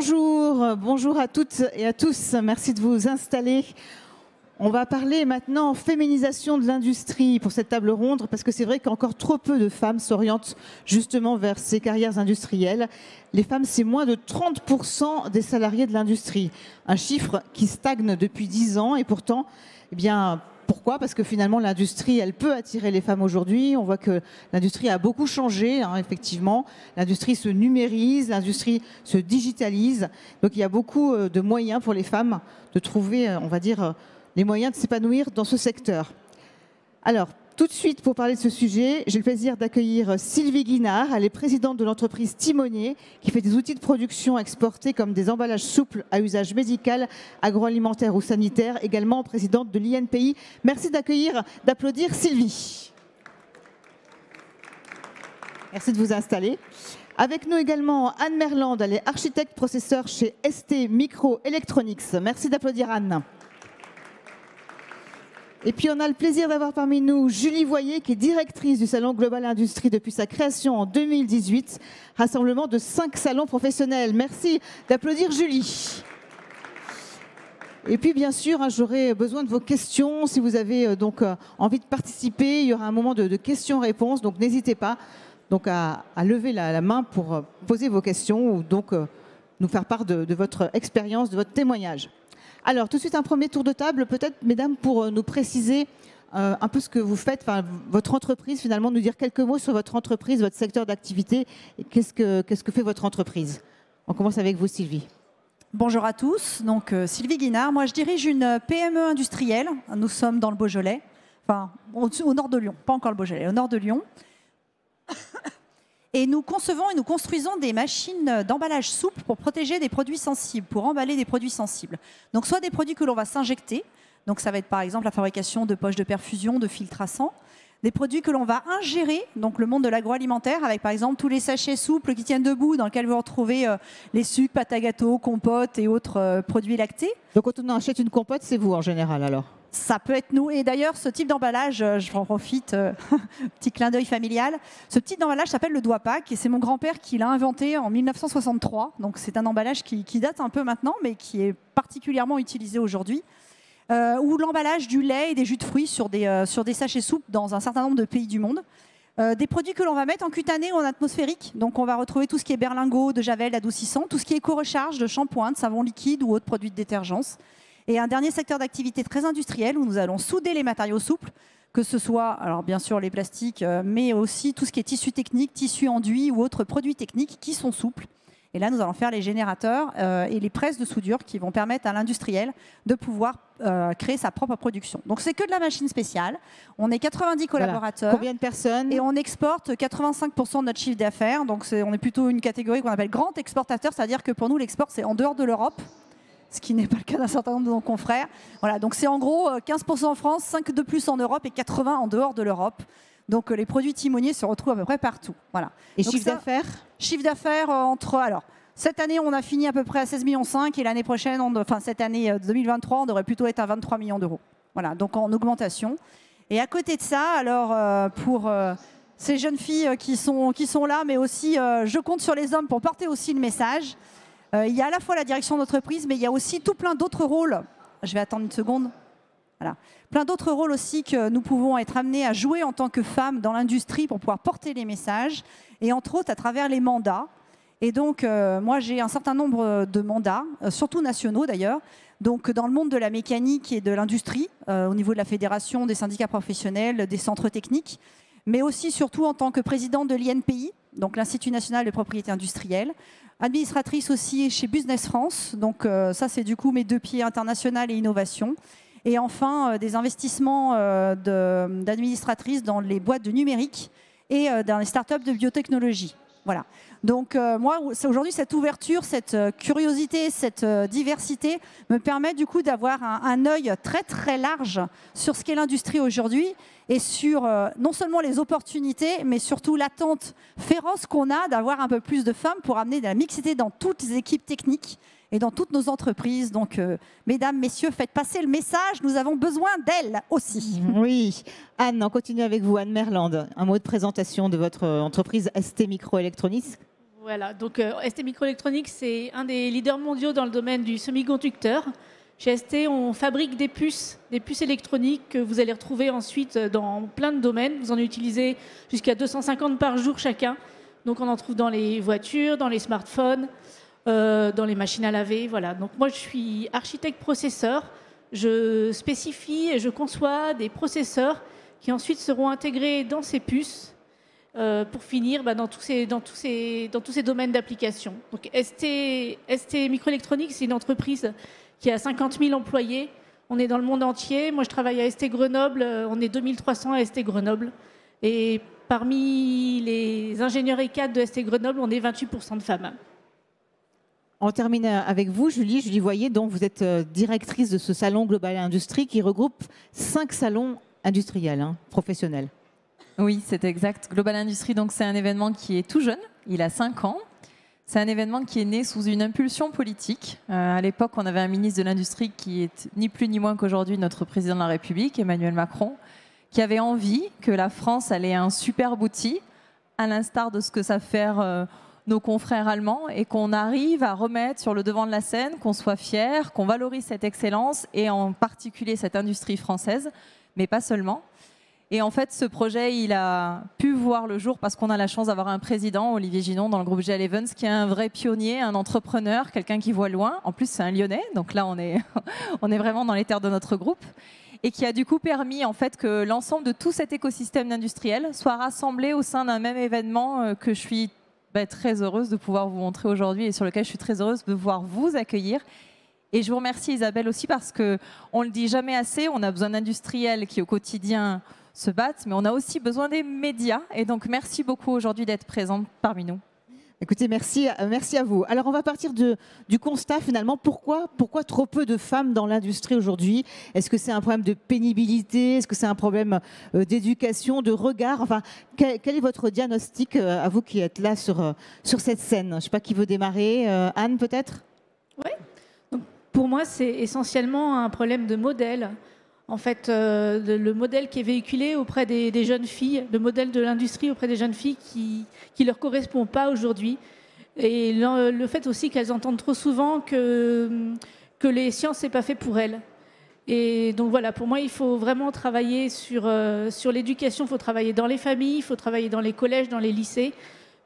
bonjour, bonjour à toutes et à tous. Merci de vous installer. On va parler maintenant féminisation de l'industrie pour cette table ronde, parce que c'est vrai qu'encore trop peu de femmes s'orientent justement vers ces carrières industrielles. Les femmes, c'est moins de 30% des salariés de l'industrie. Un chiffre qui stagne depuis 10 ans et pourtant, eh bien, pourquoi ? Parce que finalement, l'industrie, elle peut attirer les femmes aujourd'hui. On voit que l'industrie a beaucoup changé, effectivement. L'industrie se numérise, l'industrie se digitalise. Donc, il y a beaucoup de moyens pour les femmes de trouver, on va dire, les moyens de s'épanouir dans ce secteur. Alors, tout de suite, pour parler de ce sujet, j'ai le plaisir d'accueillir Sylvie Guinard. Elle est présidente de l'entreprise Timonier, qui fait des outils de production exportés comme des emballages souples à usage médical, agroalimentaire ou sanitaire, également présidente de l'INPI. Merci d'applaudir Sylvie. Merci de vous installer. Avec nous également Anne Merland, elle est architecte processeur chez ST Microelectronics. Merci d'applaudir Anne. Et puis on a le plaisir d'avoir parmi nous Julie Voyer, qui est directrice du Salon Global Industrie depuis sa création en 2018, rassemblement de 5 salons professionnels. Merci d'applaudir Julie. Et puis bien sûr, j'aurai besoin de vos questions. Si vous avez donc envie de participer, il y aura un moment de questions-réponses, donc n'hésitez pas donc, à lever la main pour poser vos questions ou donc nous faire part de votre expérience, de votre témoignage. Alors, tout de suite, un premier tour de table, peut-être, mesdames, pour nous préciser un peu ce que vous faites, votre entreprise, finalement, nous dire quelques mots sur votre entreprise, votre secteur d'activité, et qu'est-ce que fait votre entreprise. On commence avec vous, Sylvie. Bonjour à tous, donc Sylvie Guinard. Moi, je dirige une PME industrielle. Nous sommes dans le Beaujolais, enfin, au nord de Lyon, pas encore le Beaujolais, au nord de Lyon. Et nous concevons et nous construisons des machines d'emballage souple pour protéger des produits sensibles, pour emballer des produits sensibles. Donc soit des produits que l'on va s'injecter, donc ça va être par exemple la fabrication de poches de perfusion, de filtres à sang, des produits que l'on va ingérer, donc le monde de l'agroalimentaire, avec par exemple tous les sachets souples qui tiennent debout, dans lesquels vous retrouvez les sucres, pâtes à gâteau, compotes et autres produits lactés. Donc quand on achète une compote, c'est vous en général alors ? Ça peut être nous. Et d'ailleurs, ce type d'emballage, je en profite, petit clin d'œil familial, ce type d'emballage s'appelle le doigt-pack et c'est mon grand-père qui l'a inventé en 1963. Donc c'est un emballage qui date un peu maintenant, mais qui est particulièrement utilisé aujourd'hui. Ou l'emballage du lait et des jus de fruits sur des sachets souples dans un certain nombre de pays du monde. Des produits que l'on va mettre en cutané ou en atmosphérique. Donc on va retrouver tout ce qui est berlingot, de javel, d'adoucissant, tout ce qui est éco-recharge, de shampoing, de savon liquide ou autres produits de détergence. Et un dernier secteur d'activité très industriel où nous allons souder les matériaux souples, que ce soit, alors bien sûr les plastiques, mais aussi tout ce qui est tissu technique, tissu enduit ou autres produits techniques qui sont souples. Et là, nous allons faire les générateurs et les presses de soudure qui vont permettre à l'industriel de pouvoir créer sa propre production. Donc c'est que de la machine spéciale. On est 90 collaborateurs. Voilà. Combien de personnes ? Et on exporte 85% de notre chiffre d'affaires. Donc on est plutôt une catégorie qu'on appelle grand exportateur, c'est-à-dire que pour nous, l'export, c'est en dehors de l'Europe, ce qui n'est pas le cas d'un certain nombre de nos confrères. Voilà, donc c'est en gros 15% en France, 5% de plus en Europe et 80% en dehors de l'Europe. Donc les produits Timonier se retrouvent à peu près partout. Voilà. Et chiffre d'affaires ? Chiffre d'affaires alors, cette année, on a fini à peu près à 16,5 millions et l'année prochaine, cette année 2023, on devrait plutôt être à 23 millions d'euros. Voilà, donc en augmentation. Et à côté de ça, alors pour ces jeunes filles qui sont là, mais aussi je compte sur les hommes pour porter aussi le message. Il y a à la fois la direction d'entreprise, mais il y a aussi tout plein d'autres rôles. Je vais attendre une seconde. Voilà. Plein d'autres rôles aussi que nous pouvons être amenés à jouer en tant que femmes dans l'industrie pour pouvoir porter les messages, et entre autres à travers les mandats. Et donc, moi, j'ai un certain nombre de mandats, surtout nationaux d'ailleurs, donc dans le monde de la mécanique et de l'industrie, au niveau de la fédération, des syndicats professionnels, des centres techniques, mais aussi surtout en tant que présidente de l'INPI, donc l'Institut national de propriété industrielle, administratrice aussi chez Business France, donc ça c'est du coup mes deux pieds, international et innovation. Et enfin des investissements d'administratrice dans les boîtes de numérique et dans les startups de biotechnologie. Voilà. Donc moi, aujourd'hui, cette ouverture, cette curiosité, cette diversité me permet du coup d'avoir un œil très très large sur ce qu'est l'industrie aujourd'hui et sur non seulement les opportunités, mais surtout l'attente féroce qu'on a d'avoir un peu plus de femmes pour amener de la mixité dans toutes les équipes techniques et dans toutes nos entreprises. Donc, mesdames, messieurs, faites passer le message, nous avons besoin d'elles aussi. Oui. Anne, on continue avec vous. Anne Merland, un mot de présentation de votre entreprise ST Microelectronics. Voilà, donc ST Microelectronics, c'est un des leaders mondiaux dans le domaine du semi-conducteur. Chez ST, on fabrique des puces électroniques que vous allez retrouver ensuite dans plein de domaines. Vous en utilisez jusqu'à 250 par jour chacun. Donc on en trouve dans les voitures, dans les smartphones, dans les machines à laver. Voilà. Donc moi, je suis architecte processeur. Je spécifie et je conçois des processeurs qui ensuite seront intégrés dans ces puces pour finir dans tous ces domaines d'application. Donc ST Microelectronics, c'est une entreprise qui a 50 000 employés. On est dans le monde entier. Moi, je travaille à ST Grenoble. On est 2300 à ST Grenoble. Et parmi les ingénieurs ECAD de ST Grenoble, on est 28% de femmes. On termine avec vous, Julie. Julie Voyer, donc vous êtes directrice de ce salon Global Industrie qui regroupe 5 salons industriels, professionnels. Oui, c'est exact. Global Industrie, donc c'est un événement qui est tout jeune. Il a 5 ans. C'est un événement qui est né sous une impulsion politique. À l'époque, on avait un ministre de l'Industrie qui est ni plus ni moins qu'aujourd'hui notre président de la République, Emmanuel Macron, qui avait envie que la France ait un superbe outil, à l'instar de ce que savent faire nos confrères allemands, et qu'on arrive à remettre sur le devant de la scène, qu'on soit fier, qu'on valorise cette excellence, et en particulier cette industrie française, mais pas seulement. Et en fait, ce projet, il a pu voir le jour parce qu'on a la chance d'avoir un président, Olivier Ginon, dans le groupe GL Evans, qui est un vrai pionnier, un entrepreneur, quelqu'un qui voit loin. En plus, c'est un Lyonnais, donc là, on est vraiment dans les terres de notre groupe. Et qui a du coup permis en fait, que l'ensemble de tout cet écosystème industriel soit rassemblé au sein d'un même événement que je suis très heureuse de pouvoir vous montrer aujourd'hui et sur lequel je suis très heureuse de pouvoir vous accueillir. Et je vous remercie, Isabelle, aussi parce qu'on ne le dit jamais assez, on a besoin d'industriels qui au quotidien se battent, mais on a aussi besoin des médias. Et donc, merci beaucoup aujourd'hui d'être présente parmi nous. Écoutez, merci à vous. Alors, on va partir du constat, finalement. Pourquoi trop peu de femmes dans l'industrie aujourd'hui? Est-ce que c'est un problème de pénibilité? Est-ce que c'est un problème d'éducation, de regard? Enfin, quel est votre diagnostic, à vous qui êtes là sur cette scène? Je ne sais pas qui veut démarrer. Anne, peut-être? Oui. Pour moi, c'est essentiellement un problème de modèle. En fait, le modèle qui est véhiculé auprès des jeunes filles, le modèle de l'industrie auprès des jeunes filles qui ne leur correspond pas aujourd'hui. Et le fait aussi qu'elles entendent trop souvent que les sciences, ce n'est pas fait pour elles. Et donc voilà, pour moi, il faut vraiment travailler sur l'éducation, il faut travailler dans les familles, il faut travailler dans les collèges, dans les lycées,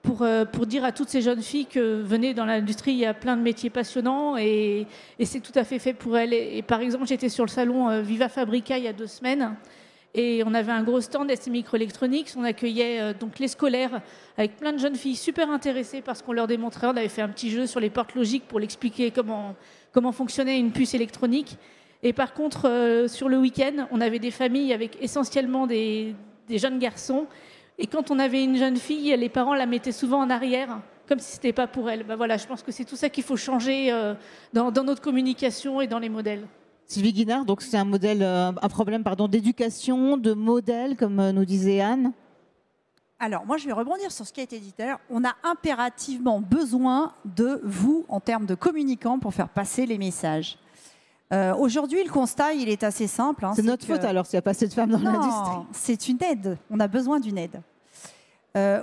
pour dire à toutes ces jeunes filles que venez dans l'industrie, il y a plein de métiers passionnants et c'est tout à fait pour elles. Et par exemple, j'étais sur le salon Viva Fabrica il y a 2 semaines et on avait un gros stand ST Microelectronics. On accueillait donc les scolaires avec plein de jeunes filles super intéressées par ce qu'on leur démontrait. On avait fait un petit jeu sur les portes logiques pour l'expliquer comment fonctionnait une puce électronique. Et par contre, sur le week-end, on avait des familles avec essentiellement des jeunes garçons. Et quand on avait une jeune fille, les parents la mettaient souvent en arrière, comme si ce n'était pas pour elle. Voilà, je pense que c'est tout ça qu'il faut changer dans notre communication et dans les modèles. Sylvie Guinard, donc c'est un problème d'éducation, de modèle, comme nous disait Anne. Alors, moi, je vais rebondir sur ce qui a été dit tout à l'heure. On a impérativement besoin de vous en termes de communicants pour faire passer les messages. Aujourd'hui, le constat, il est assez simple. C'est notre faute alors s'il n'y a pas assez de femmes dans l'industrie. C'est une aide. On a besoin d'une aide.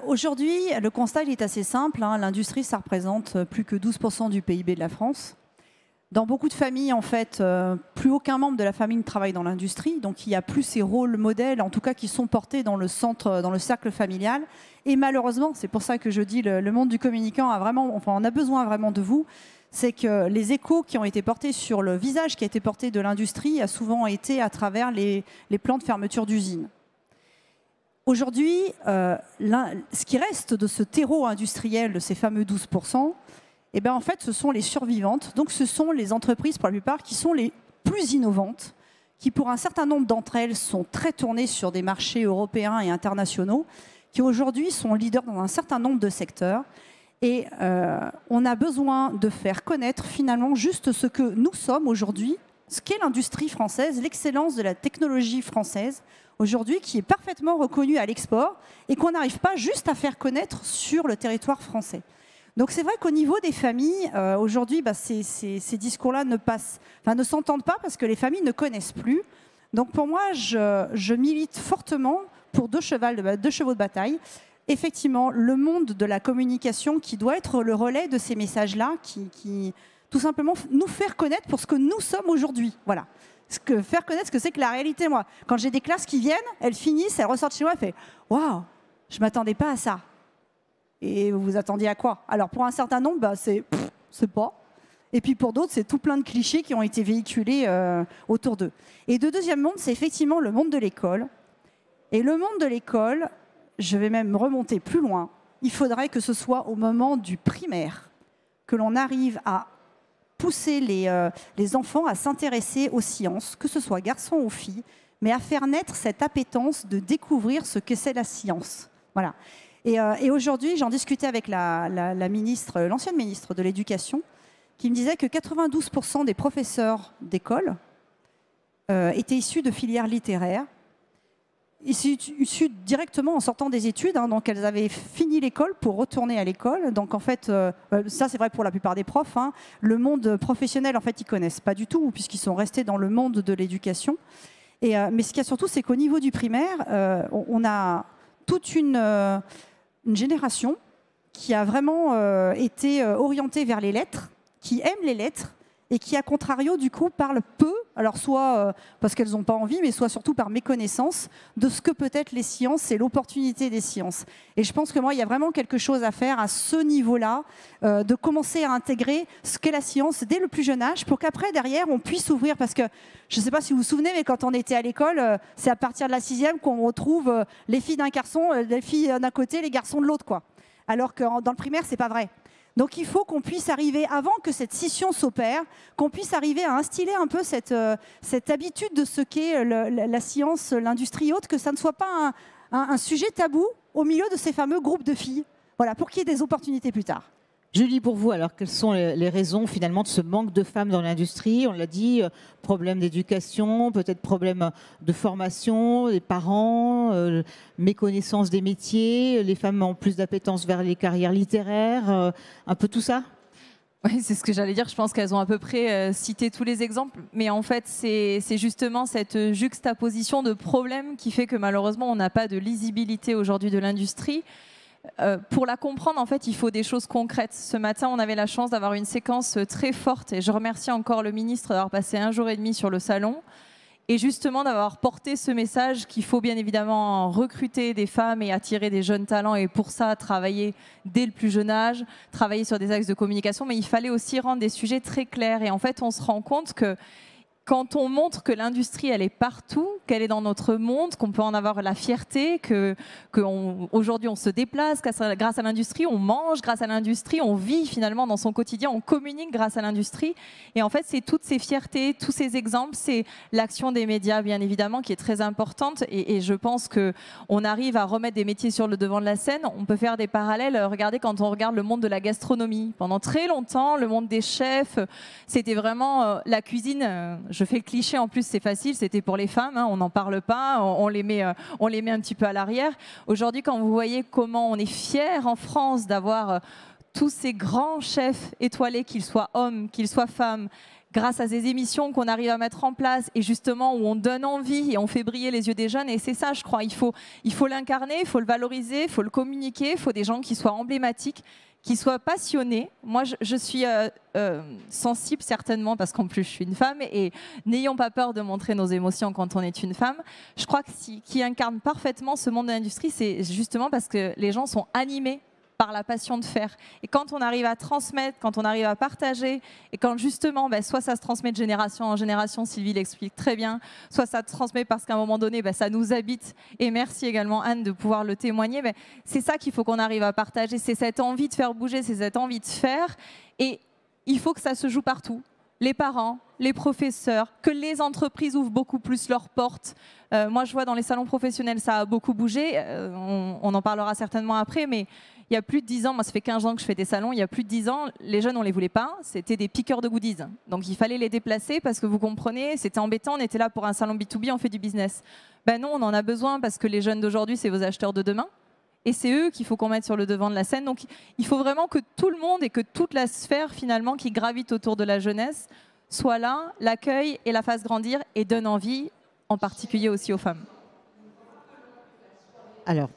Aujourd'hui, le constat, il est assez simple. L'industrie, ça représente plus que 12% du PIB de la France. Dans beaucoup de familles, en fait, plus aucun membre de la famille ne travaille dans l'industrie. Donc, il n'y a plus ces rôles modèles, en tout cas, qui sont portés dans le centre, dans le cercle familial. Et malheureusement, c'est pour ça que je dis le monde du communicant on a besoin vraiment de vous. C'est que les échos qui ont été portés sur le visage qui a été porté de l'industrie a souvent été à travers les plans de fermeture d'usines. Aujourd'hui, ce qui reste de ce terreau industriel, de ces fameux 12%, en fait, ce sont les survivantes. Donc, ce sont les entreprises, pour la plupart, qui sont les plus innovantes, qui, pour un certain nombre d'entre elles, sont très tournées sur des marchés européens et internationaux, qui aujourd'hui sont leaders dans un certain nombre de secteurs. Et on a besoin de faire connaître finalement juste ce que nous sommes aujourd'hui, ce qu'est l'industrie française, l'excellence de la technologie française aujourd'hui qui est parfaitement reconnue à l'export et qu'on n'arrive pas juste à faire connaître sur le territoire français. Donc c'est vrai qu'au niveau des familles, aujourd'hui, ces discours-là ne s'entendent pas parce que les familles ne connaissent plus. Donc pour moi, je milite fortement pour deux chevaux de bataille. effectivement le monde de la communication qui doit être le relais de ces messages-là, qui tout simplement nous faire connaître pour ce que nous sommes aujourd'hui. Voilà. Faire connaître ce que c'est que la réalité. Moi, quand j'ai des classes qui viennent, elles finissent, elles ressortent chez moi, elles font « Waouh, je ne m'attendais pas à ça ». Et vous vous attendiez à quoi? Alors pour un certain nombre, bah, c'est pas. Et puis pour d'autres, c'est tout plein de clichés qui ont été véhiculés autour d'eux. Et le deuxième monde, c'est effectivement le monde de l'école. Et le monde de l'école, je vais même remonter plus loin. Il faudrait que ce soit au moment du primaire que l'on arrive à pousser les enfants à s'intéresser aux sciences, que ce soit garçons ou filles, mais à faire naître cette appétence de découvrir ce que c'est la science. Voilà. Et aujourd'hui, j'en discutais avec l'ancienne ministre de l'Éducation, qui me disait que 92% des professeurs d'école étaient issus de filières littéraires, issus directement en sortant des études, hein, donc elles avaient fini l'école pour retourner à l'école. Donc en fait, ça c'est vrai pour la plupart des profs, hein, le monde professionnel en fait ils connaissent pas du tout, puisqu'ils sont restés dans le monde de l'éducation. Mais ce qu'il y a surtout, c'est qu'au niveau du primaire, on a toute une génération qui a vraiment été orientée vers les lettres, qui aime les lettres et qui, à contrario, du coup, parle peu, alors soit parce qu'elles n'ont pas envie, mais soit surtout par méconnaissance de ce que peut être les sciences et l'opportunité des sciences. Et je pense que moi, il y a vraiment quelque chose à faire à ce niveau-là, de commencer à intégrer ce qu'est la science dès le plus jeune âge, pour qu'après, derrière, on puisse s'ouvrir. Parce que, je ne sais pas si vous vous souvenez, mais quand on était à l'école, c'est à partir de la 6e qu'on retrouve les filles d'un garçon, les filles d'un côté, les garçons de l'autre, quoi. Alors que dans le primaire, c'est pas vrai. Donc il faut qu'on puisse arriver, avant que cette scission s'opère, qu'on puisse arriver à instiller un peu cette habitude de ce qu'est la science, l'industrie et autres, que ça ne soit pas un sujet tabou au milieu de ces fameux groupes de filles, voilà, pour qu'il y ait des opportunités plus tard. Julie, pour vous, alors quelles sont les raisons finalement de ce manque de femmes dans l'industrie? On l'a dit, problème d'éducation, peut-être problème de formation, des parents, méconnaissance des métiers, les femmes ont plus d'appétence vers les carrières littéraires, un peu tout ça? Oui, c'est ce que j'allais dire. Je pense qu'elles ont à peu près cité tous les exemples. Mais en fait, c'est justement cette juxtaposition de problèmes qui fait que malheureusement, on n'a pas de lisibilité aujourd'hui de l'industrie. Pour la comprendre, en fait, il faut des choses concrètes. Ce matin, on avait la chance d'avoir une séquence très forte et je remercie encore le ministre d'avoir passé 1 jour et demi sur le salon et justement d'avoir porté ce message qu'il faut bien évidemment recruter des femmes et attirer des jeunes talents et pour ça, travailler dès le plus jeune âge, travailler sur des axes de communication, mais il fallait aussi rendre des sujets très clairs et en fait, on se rend compte que quand on montre que l'industrie, elle est partout, qu'elle est dans notre monde, qu'on peut en avoir la fierté, qu'aujourd'hui on se déplace grâce à l'industrie, on mange grâce à l'industrie, on vit finalement dans son quotidien, on communique grâce à l'industrie. Et en fait, c'est toutes ces fiertés, tous ces exemples, c'est l'action des médias, bien évidemment, qui est très importante. Et je pense qu'on arrive à remettre des métiers sur le devant de la scène. On peut faire des parallèles. Regardez, quand on regarde le monde de la gastronomie, pendant très longtemps, le monde des chefs, c'était vraiment la cuisine. Je fais le cliché, en plus c'est facile, c'était pour les femmes, hein, on n'en parle pas, on les met un petit peu à l'arrière. Aujourd'hui, quand vous voyez comment on est fiers en France d'avoir tous ces grands chefs étoilés, qu'ils soient hommes, qu'ils soient femmes, grâce à ces émissions qu'on arrive à mettre en place et justement où on donne envie et on fait briller les yeux des jeunes. Et c'est ça, je crois, il faut l'incarner, il faut le valoriser, il faut le communiquer, il faut des gens qui soient emblématiques, qui soient passionnés. Moi, je suis sensible certainement parce qu'en plus, je suis une femme et n'ayons pas peur de montrer nos émotions quand on est une femme. Je crois que qui incarne parfaitement ce monde de l'industrie, c'est justement parce que les gens sont animés par la passion de faire. Et quand on arrive à transmettre, quand on arrive à partager, et quand justement, soit ça se transmet de génération en génération, Sylvie l'explique très bien, soit ça se transmet parce qu'à un moment donné, ça nous habite. Et merci également Anne de pouvoir le témoigner. C'est ça qu'il faut qu'on arrive à partager, c'est cette envie de faire bouger, c'est cette envie de faire. Et il faut que ça se joue partout. Les parents, les professeurs, que les entreprises ouvrent beaucoup plus leurs portes. Moi, je vois dans les salons professionnels, ça a beaucoup bougé. On en parlera certainement après, mais il y a plus de 10 ans, moi ça fait 15 ans que je fais des salons, il y a plus de 10 ans, les jeunes on les voulait pas, c'était des piqueurs de goodies. Donc il fallait les déplacer parce que vous comprenez, c'était embêtant, on était là pour un salon B2B, on fait du business. Non, on en a besoin parce que les jeunes d'aujourd'hui, c'est vos acheteurs de demain. Et c'est eux qu'il faut qu'on mette sur le devant de la scène. Donc il faut vraiment que tout le monde et que toute la sphère finalement qui gravite autour de la jeunesse soit là, l'accueille et la fasse grandir et donne envie, en particulier aussi aux femmes. Alors,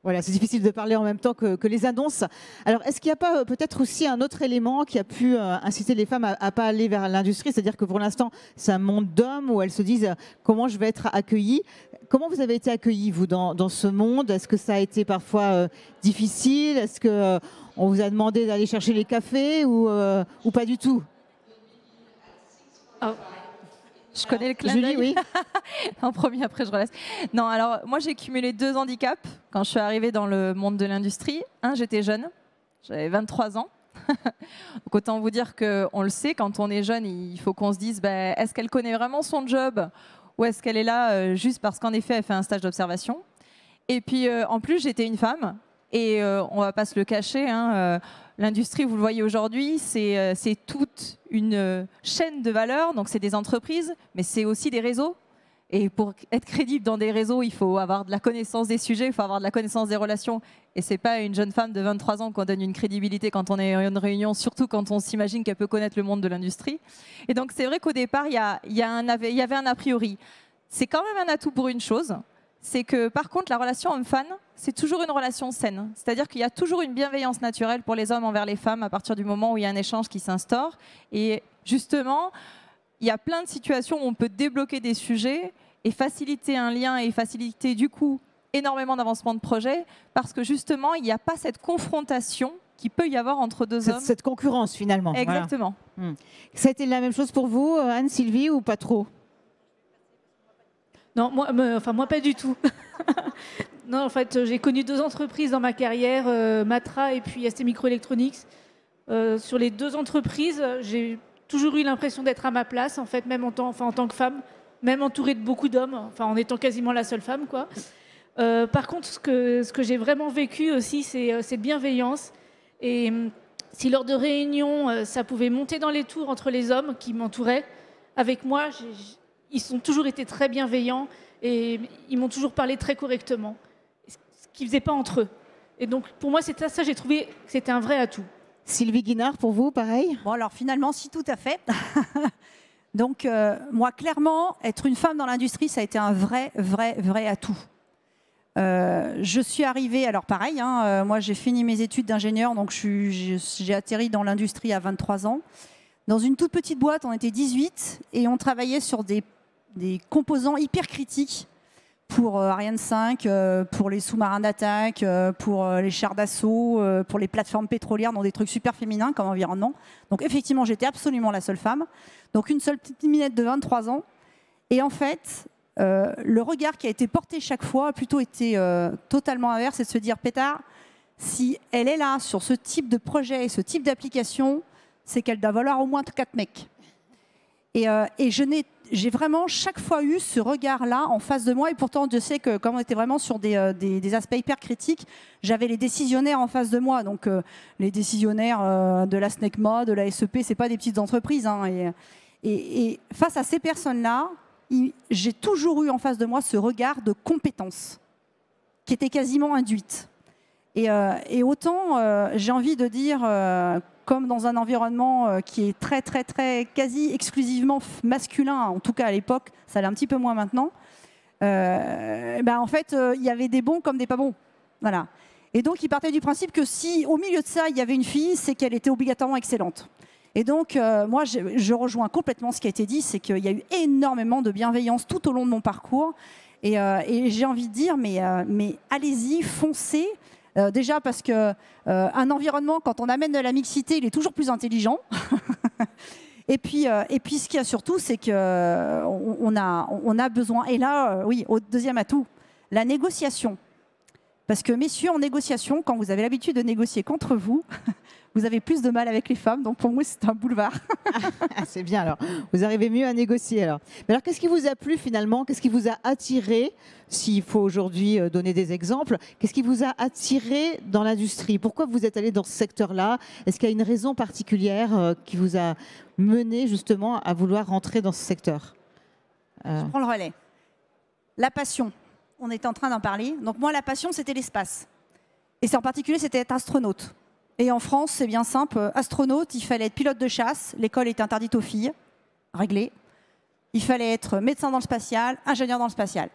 Voilà, c'est difficile de parler en même temps que les annonces. Alors, est-ce qu'il n'y a pas peut-être aussi un autre élément qui a pu inciter les femmes à ne pas aller vers l'industrie? C'est-à-dire que pour l'instant, c'est un monde d'hommes où elles se disent comment je vais être accueillie. Comment vous avez été accueillie, vous, dans ce monde? Est-ce que ça a été parfois difficile? Est-ce qu'on vous a demandé d'aller chercher les cafés ou pas du tout? Oh. Je connais le clin Julie, d'œil. oui. En premier, après je relaisse. Non, alors moi j'ai cumulé 2 handicaps quand je suis arrivée dans le monde de l'industrie. Un, j'étais jeune, j'avais 23 ans. Donc autant vous dire qu'on le sait, quand on est jeune, il faut qu'on se dise, est-ce qu'elle connaît vraiment son job ou est-ce qu'elle est là juste parce qu'en effet elle fait un stage d'observation? Et puis en plus j'étais une femme et on va pas se le cacher, hein, l'industrie, vous le voyez aujourd'hui, c'est toute une chaîne de valeur, donc c'est des entreprises, mais c'est aussi des réseaux. Et pour être crédible dans des réseaux, il faut avoir de la connaissance des sujets, il faut avoir de la connaissance des relations. Et c'est pas une jeune femme de 23 ans qu'on donne une crédibilité quand on est à une réunion, surtout quand on s'imagine qu'elle peut connaître le monde de l'industrie. Et donc c'est vrai qu'au départ, il y avait un a priori. C'est quand même un atout pour une chose, c'est que par contre, la relation homme-femme, c'est toujours une relation saine. C'est-à-dire qu'il y a toujours une bienveillance naturelle pour les hommes envers les femmes à partir du moment où il y a un échange qui s'instaure. Et justement, il y a plein de situations où on peut débloquer des sujets et faciliter un lien et faciliter du coup énormément d'avancement de projet parce que justement, il n'y a pas cette confrontation qu'il peut y avoir entre deux hommes. Cette concurrence finalement. Exactement. Voilà. Ça a été la même chose pour vous, Anne-Sylvie, ou pas trop? Non, moi pas du tout. Non, en fait, j'ai connu 2 entreprises dans ma carrière, Matra et puis ST Microelectronics. Sur les 2 entreprises, j'ai toujours eu l'impression d'être à ma place, en fait, même en tant que femme, même entourée de beaucoup d'hommes, enfin, en étant quasiment la seule femme, quoi. Par contre, ce que j'ai vraiment vécu aussi, c'est cette bienveillance. Et si lors de réunions, ça pouvait monter dans les tours entre les hommes qui m'entouraient, avec moi, ils ont toujours été très bienveillants et ils m'ont toujours parlé très correctement, ce qu'ils ne faisaient pas entre eux. Et donc, pour moi, ça, j'ai trouvé que c'était un vrai atout. Sylvie Guinard, pour vous, pareil? Bon, alors finalement, si, tout à fait. Donc, moi, clairement, être une femme dans l'industrie, ça a été un vrai atout. Je suis arrivée, alors pareil, hein, moi j'ai fini mes études d'ingénieur, donc j'ai atterri dans l'industrie à 23 ans. Dans une toute petite boîte, on était 18 et on travaillait sur des composants hyper critiques pour Ariane 5, pour les sous-marins d'attaque, pour les chars d'assaut, pour les plateformes pétrolières, dans des trucs super féminins comme environnement. Donc effectivement, j'étais absolument la seule femme. Donc une seule petite minette de 23 ans. Et en fait, le regard qui a été porté chaque fois a plutôt été totalement inverse, c'est de se dire, pétard, si elle est là sur ce type de projet et ce type d'application, c'est qu'elle doit valoir au moins 4 mecs. Et j'ai vraiment chaque fois eu ce regard-là en face de moi. Et pourtant, je sais que comme on était vraiment sur des aspects hyper critiques, j'avais les décisionnaires en face de moi. Donc, les décisionnaires de la SNECMA, de la SEP, ce n'est pas des petites entreprises. Hein. Et face à ces personnes-là, j'ai toujours eu en face de moi ce regard de compétence qui était quasiment induite. Et autant, j'ai envie de dire, comme dans un environnement qui est très, quasi exclusivement masculin, en tout cas à l'époque, ça l'est un petit peu moins maintenant, en fait, il y avait des bons comme des pas bons. Voilà. Et donc, il partait du principe que si, au milieu de ça, il y avait une fille, c'est qu'elle était obligatoirement excellente. Et donc, moi, je rejoins complètement ce qui a été dit, c'est qu'il y a eu énormément de bienveillance tout au long de mon parcours. Et j'ai envie de dire, mais allez-y, foncez. Déjà parce qu'un environnement, quand on amène de la mixité, il est toujours plus intelligent. et puis, ce qu'il y a surtout, c'est qu'on a besoin, et là, oui, au deuxième atout, la négociation. Parce que, messieurs, en négociation, quand vous avez l'habitude de négocier contre vous, vous avez plus de mal avec les femmes. Donc, pour moi, c'est un boulevard. C'est bien, alors. Vous arrivez mieux à négocier, alors. Mais alors, qu'est-ce qui vous a plu, finalement? Qu'est-ce qui vous a attiré, s'il faut aujourd'hui donner des exemples? Qu'est-ce qui vous a attiré dans l'industrie? Pourquoi vous êtes allé dans ce secteur-là? Est-ce qu'il y a une raison particulière qui vous a mené, justement, à vouloir rentrer dans ce secteur? Je prends le relais. La passion. On est en train d'en parler. Donc moi, la passion, c'était l'espace. Et en particulier, c'était être astronaute. Et en France, c'est bien simple. Astronaute, il fallait être pilote de chasse. L'école était interdite aux filles. Réglé. Il fallait être médecin dans le spatial, ingénieur dans le spatial.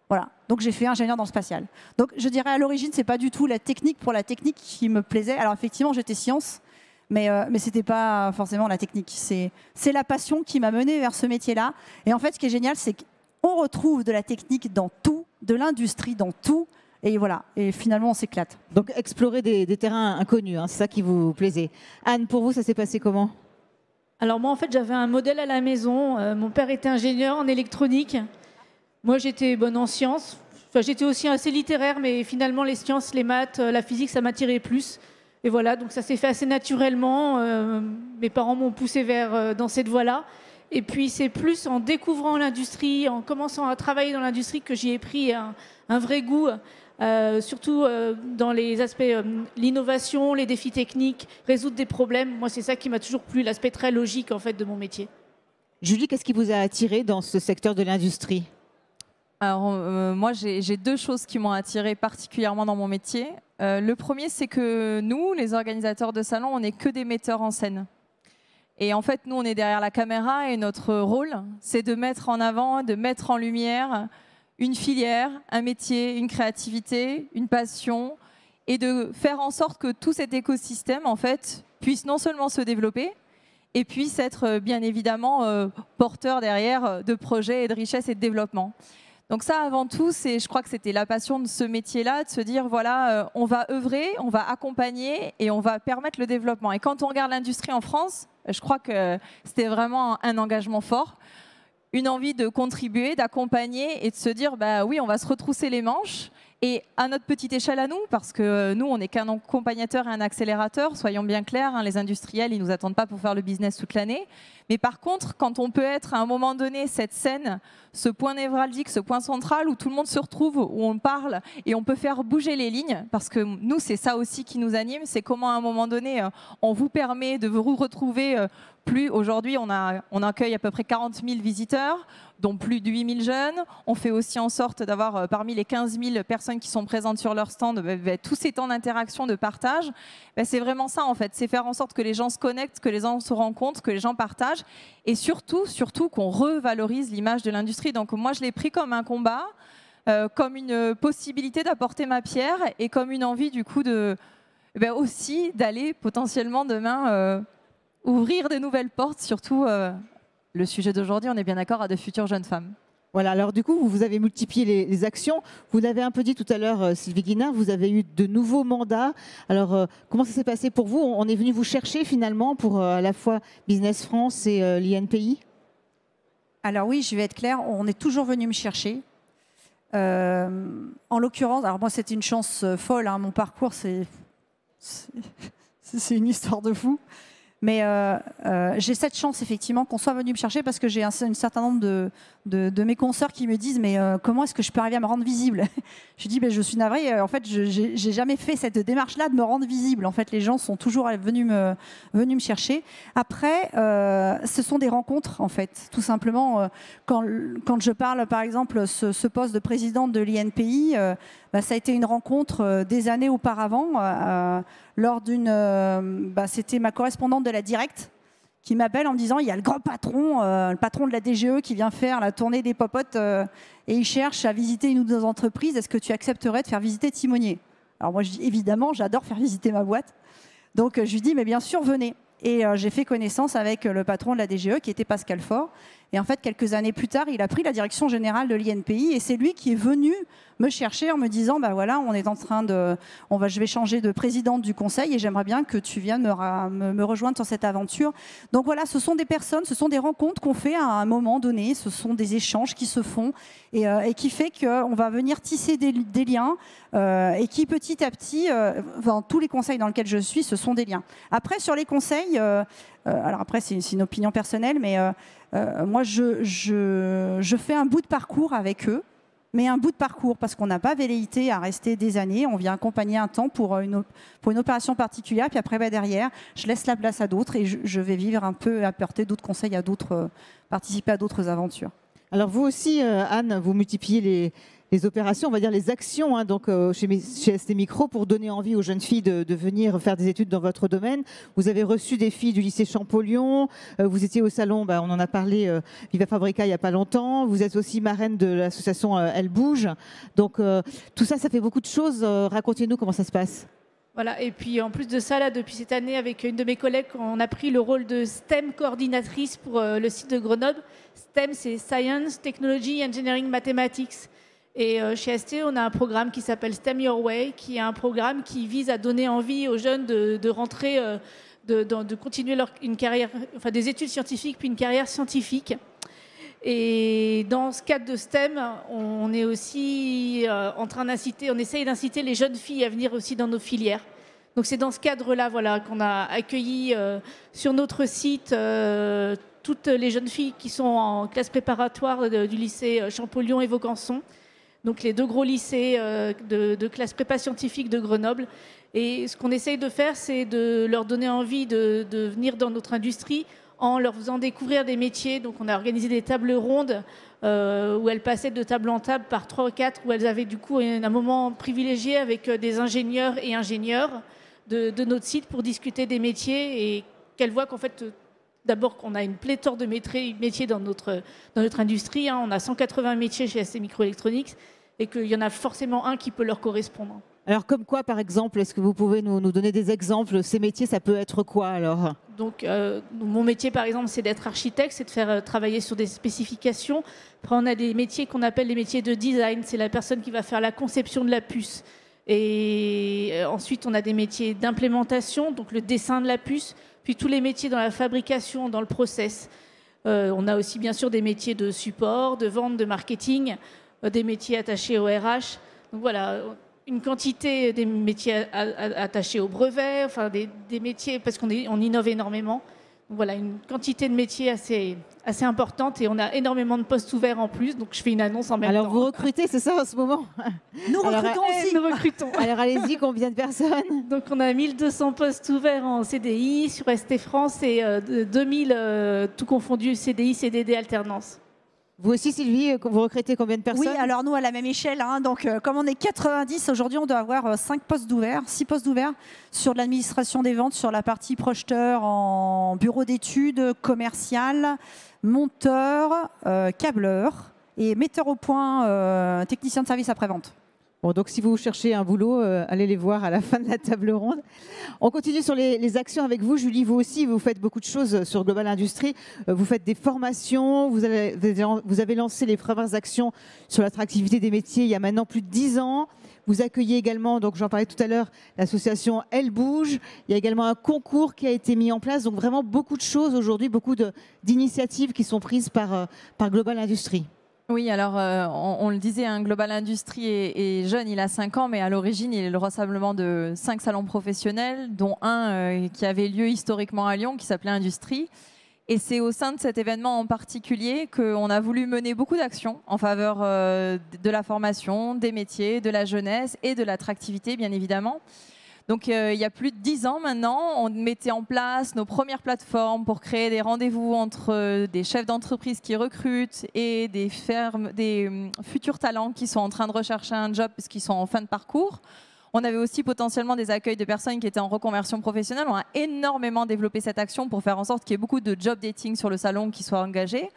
Voilà. Donc j'ai fait ingénieur dans le spatial. Donc je dirais à l'origine, c'est pas du tout la technique pour la technique qui me plaisait. Alors effectivement, j'étais science, mais c'était pas forcément la technique. C'est la passion qui m'a menée vers ce métier-là. Et en fait, ce qui est génial, c'est qu'on retrouve de la technique dans tout, de l'industrie dans tout. Et voilà. Et finalement, on s'éclate. Donc explorer des terrains inconnus, hein, c'est ça qui vous plaisait. Anne, pour vous, ça s'est passé comment? Alors moi, en fait, j'avais un modèle à la maison. Mon père était ingénieur en électronique. Moi, j'étais bonne en sciences. Enfin, j'étais aussi assez littéraire, mais finalement, les sciences, les maths, la physique, ça m'attirait plus. Et voilà, donc ça s'est fait assez naturellement. Mes parents m'ont poussé dans cette voie-là. Et puis, c'est plus en découvrant l'industrie, en commençant à travailler dans l'industrie, que j'y ai pris un vrai goût, surtout dans les aspects l'innovation, les défis techniques, résoudre des problèmes. Moi, c'est ça qui m'a toujours plu, l'aspect très logique en fait de mon métier. Julie, qu'est-ce qui vous a attiré dans ce secteur de l'industrie? Alors, moi, j'ai deux choses qui m'ont attirée particulièrement dans mon métier. Le premier, c'est que nous, les organisateurs de salons, on n'est que des metteurs en scène. Et en fait, nous, on est derrière la caméra et notre rôle, c'est de mettre en avant, de mettre en lumière une filière, un métier, une créativité, une passion, et de faire en sorte que tout cet écosystème, en fait, puisse non seulement se développer, et puisse être, bien évidemment, porteur derrière de projets et de richesses et de développement. Donc ça, avant tout, je crois que c'était la passion de ce métier-là, de se dire, voilà, on va œuvrer, on va accompagner et on va permettre le développement. Et quand on regarde l'industrie en France, je crois que c'était vraiment un engagement fort, une envie de contribuer, d'accompagner et de se dire, bah oui, on va se retrousser les manches. Et à notre petite échelle à nous, parce que nous, on n'est qu'un accompagnateur et un accélérateur, soyons bien clairs, hein, les industriels, ils ne nous attendent pas pour faire le business toute l'année. Mais par contre, quand on peut être à un moment donné cette scène, ce point névralgique, ce point central où tout le monde se retrouve, où on parle et on peut faire bouger les lignes, parce que nous, c'est ça aussi qui nous anime, c'est comment à un moment donné, on vous permet de vous retrouver plus. Aujourd'hui, on accueille à peu près 40 000 visiteurs, dont plus de 8 000 jeunes. On fait aussi en sorte d'avoir parmi les 15 000 personnes qui sont présentes sur leur stand, tous ces temps d'interaction, de partage. C'est vraiment ça en fait, c'est faire en sorte que les gens se connectent, que les gens se rencontrent, que les gens partagent et surtout qu'on revalorise l'image de l'industrie. Donc moi je l'ai pris comme un combat, comme une possibilité d'apporter ma pierre et comme une envie du coup aussi d'aller potentiellement demain ouvrir de nouvelles portes, surtout le sujet d'aujourd'hui, on est bien d'accord, à de futures jeunes femmes. Voilà, alors du coup, vous avez multiplié les actions. Vous l'avez un peu dit tout à l'heure, Sylvie Guinard, vous avez eu de nouveaux mandats. Alors, comment ça s'est passé pour vous? On est venu vous chercher finalement pour à la fois Business France et l'INPI? Alors oui, je vais être claire, on est toujours venu me chercher. En l'occurrence, alors moi c'était une chance folle, hein, mon parcours c'est une histoire de fou. Mais j'ai cette chance, effectivement, qu'on soit venu me chercher parce que j'ai un certain nombre de mes consoeurs qui me disent « Mais comment est-ce que je peux arriver à me rendre visible ?» Je dis « Je suis navrée, en fait, je n'ai jamais fait cette démarche-là de me rendre visible. En fait, les gens sont toujours venus me chercher. Après, ce sont des rencontres, en fait, tout simplement. Quand je parle, par exemple, ce poste de présidente de l'INPI, ça a été une rencontre des années auparavant, lors d'une... c'était ma correspondante de la Directe qui m'appelle en me disant il y a le grand patron, le patron de la DGE qui vient faire la tournée des popotes et il cherche à visiter une ou deux entreprises. Est-ce que tu accepterais de faire visiter Timonier? Alors moi je dis évidemment, j'adore faire visiter ma boîte. Donc je lui dis mais bien sûr venez. Et j'ai fait connaissance avec le patron de la DGE qui était Pascal Faure. Et en fait, quelques années plus tard, il a pris la direction générale de l'INPI et c'est lui qui est venu me chercher en me disant voilà, on est en train de, je vais changer de présidente du conseil et j'aimerais bien que tu viennes me rejoindre sur cette aventure. Donc voilà, ce sont des personnes, ce sont des rencontres qu'on fait à un moment donné, ce sont des échanges qui se font et qui fait qu'on va venir tisser des liens et qui petit à petit, dans tous les conseils dans lesquels je suis, ce sont des liens. Après, sur les conseils, alors après c'est une opinion personnelle, mais moi je fais un bout de parcours avec eux, mais un bout de parcours parce qu'on n'a pas velléité à rester des années, on vient accompagner un temps pour une opération particulière, puis après derrière, je laisse la place à d'autres et je vais vivre un peu, apporter d'autres conseils à d'autres, participer à d'autres aventures. Alors vous aussi, Anne, vous multipliez les opérations, on va dire les actions, hein, donc, chez ST Micro pour donner envie aux jeunes filles de venir faire des études dans votre domaine. Vous avez reçu des filles du lycée Champollion, vous étiez au salon, on en a parlé, Viva Fabrica il n'y a pas longtemps, vous êtes aussi marraine de l'association Elle Bouge. Donc tout ça, ça fait beaucoup de choses. Racontez-nous comment ça se passe. Voilà, et puis en plus de ça, là, depuis cette année, avec une de mes collègues, on a pris le rôle de STEM coordinatrice pour le site de Grenoble. STEM, c'est Science, Technology, Engineering, Mathematics. Et chez ST, on a un programme qui s'appelle STEM Your Way, qui est un programme qui vise à donner envie aux jeunes de rentrer, de continuer une carrière, enfin des études scientifiques, puis une carrière scientifique. Et dans ce cadre de STEM, on est aussi en train d'inciter, on essaye d'inciter les jeunes filles à venir aussi dans nos filières. Donc c'est dans ce cadre-là, voilà, qu'on a accueilli sur notre site toutes les jeunes filles qui sont en classe préparatoire du lycée Champollion et Vaucanson. Donc les 2 gros lycées de classe prépa scientifique de Grenoble. Et ce qu'on essaye de faire, c'est de leur donner envie de venir dans notre industrie en leur faisant découvrir des métiers. Donc on a organisé des tables rondes où elles passaient de table en table par 3 ou 4, où elles avaient du coup un moment privilégié avec des ingénieurs et ingénieurs de notre site pour discuter des métiers et qu'elles voient qu'en fait, d'abord qu'on a une pléthore de métiers dans notre industrie. Hein. On a 180 métiers chez ST Microelectronics et qu'il y en a forcément un qui peut leur correspondre. Alors comme quoi, par exemple, est-ce que vous pouvez nous donner des exemples? Ces métiers, ça peut être quoi alors? Donc mon métier, par exemple, c'est d'être architecte, c'est de faire travailler sur des spécifications. Après, on a des métiers qu'on appelle les métiers de design. C'est la personne qui va faire la conception de la puce. Et ensuite, on a des métiers d'implémentation, donc le dessin de la puce, puis tous les métiers dans la fabrication, dans le process. On a aussi, bien sûr, des métiers de support, de vente, de marketing, des métiers attachés au RH. Donc voilà, une quantité des métiers attachés au brevet, enfin des métiers, parce on innove énormément. Donc voilà, une quantité de métiers assez importante et on a énormément de postes ouverts en plus, donc je fais une annonce en même temps. Alors vous recrutez, c'est ça en ce moment? Nous recrutons aussi. Nous recrutons. Alors allez-y, combien de personnes? Donc on a 1200 postes ouverts en CDI sur ST France et 2000 tout confondu CDI, CDD, alternance. Vous aussi, Sylvie, vous recrutez combien de personnes? Oui, alors nous, à la même échelle, hein, donc comme on est 90, aujourd'hui, on doit avoir 6 postes ouverts sur de l'administration des ventes, sur la partie projeteur en bureau d'études, commercial, monteur, câbleur et metteur au point, technicien de service après-vente. Bon, donc si vous cherchez un boulot, allez les voir à la fin de la table ronde. On continue sur les actions avec vous. Julie, vous aussi, vous faites beaucoup de choses sur Global Industries. Vous faites des formations, vous avez lancé les premières actions sur l'attractivité des métiers il y a maintenant plus de 10 ans. Vous accueillez également, donc j'en parlais tout à l'heure, l'association Elle Bouge. Il y a également un concours qui a été mis en place. Donc vraiment beaucoup de choses aujourd'hui, beaucoup d'initiatives qui sont prises par Global Industries. Oui, alors on le disait, hein, Global Industries est jeune, il a 5 ans, mais à l'origine, il est le rassemblement de 5 salons professionnels, dont un qui avait lieu historiquement à Lyon, qui s'appelait Industrie. Et c'est au sein de cet événement en particulier qu'on a voulu mener beaucoup d'actions en faveur de la formation, des métiers, de la jeunesse et de l'attractivité, bien évidemment. Donc il y a plus de 10 ans maintenant, on mettait en place nos premières plateformes pour créer des rendez-vous entre des chefs d'entreprise qui recrutent et des futurs talents qui sont en train de rechercher un job parce qu'ils sont en fin de parcours. On avait aussi potentiellement des accueils de personnes qui étaient en reconversion professionnelle. On a énormément développé cette action pour faire en sorte qu'il y ait beaucoup de job dating sur le salon qui soient engagés.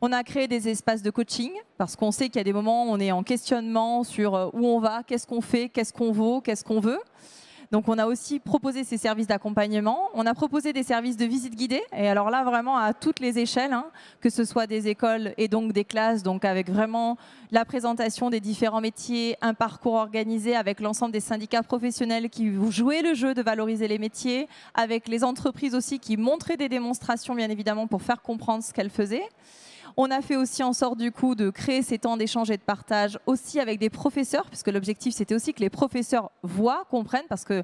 On a créé des espaces de coaching parce qu'on sait qu'il y a des moments où on est en questionnement sur où on va, qu'est-ce qu'on fait, qu'est-ce qu'on vaut, qu'est-ce qu'on veut. Donc on a aussi proposé ces services d'accompagnement. On a proposé des services de visite guidée. Et alors là, vraiment à toutes les échelles, hein, que ce soit des écoles et donc des classes, donc avec vraiment la présentation des différents métiers, un parcours organisé avec l'ensemble des syndicats professionnels qui jouaient le jeu de valoriser les métiers, avec les entreprises aussi qui montraient des démonstrations, bien évidemment, pour faire comprendre ce qu'elles faisaient. On a fait aussi en sorte du coup de créer ces temps d'échange et de partage aussi avec des professeurs, puisque l'objectif c'était aussi que les professeurs voient, comprennent, parce que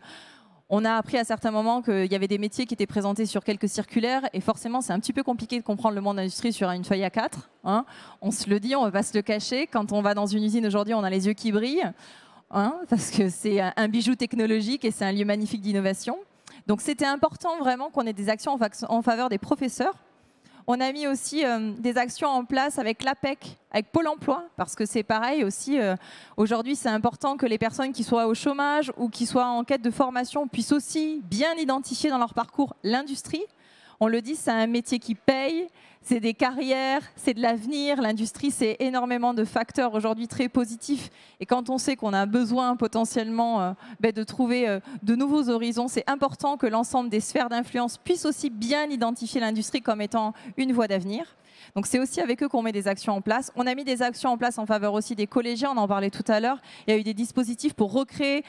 on a appris à certains moments qu'il y avait des métiers qui étaient présentés sur quelques circulaires et forcément c'est un petit peu compliqué de comprendre le monde de l'industrie sur une feuille A4. Hein. On se le dit, on ne va pas se le cacher. Quand on va dans une usine aujourd'hui, on a les yeux qui brillent, hein, parce que c'est un bijou technologique et c'est un lieu magnifique d'innovation. Donc c'était important vraiment qu'on ait des actions en faveur des professeurs. On a mis aussi des actions en place avec l'APEC, avec Pôle emploi, parce que c'est pareil aussi. Aujourd'hui, c'est important que les personnes qui soient au chômage ou qui soient en quête de formation puissent aussi bien identifier dans leur parcours l'industrie. On le dit, c'est un métier qui paye, c'est des carrières, c'est de l'avenir. L'industrie, c'est énormément de facteurs aujourd'hui très positifs. Et quand on sait qu'on a besoin potentiellement de trouver de nouveaux horizons, c'est important que l'ensemble des sphères d'influence puissent aussi bien identifier l'industrie comme étant une voie d'avenir. Donc c'est aussi avec eux qu'on met des actions en place. On a mis des actions en place en faveur aussi des collégiens, on en parlait tout à l'heure. Il y a eu des dispositifs pour recréer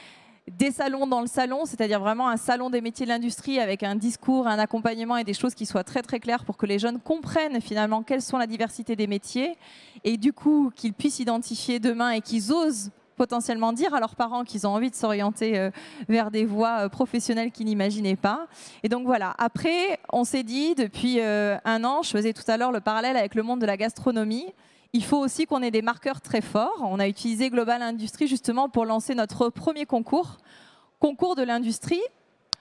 des salons dans le salon, c'est-à-dire vraiment un salon des métiers de l'industrie avec un discours, un accompagnement et des choses qui soient très très claires pour que les jeunes comprennent finalement quelles sont la diversité des métiers et du coup qu'ils puissent identifier demain et qu'ils osent potentiellement dire à leurs parents qu'ils ont envie de s'orienter vers des voies professionnelles qu'ils n'imaginaient pas. Et donc voilà, après on s'est dit depuis un an, je faisais tout à l'heure le parallèle avec le monde de la gastronomie, il faut aussi qu'on ait des marqueurs très forts. On a utilisé Global Industry justement pour lancer notre premier concours de l'industrie.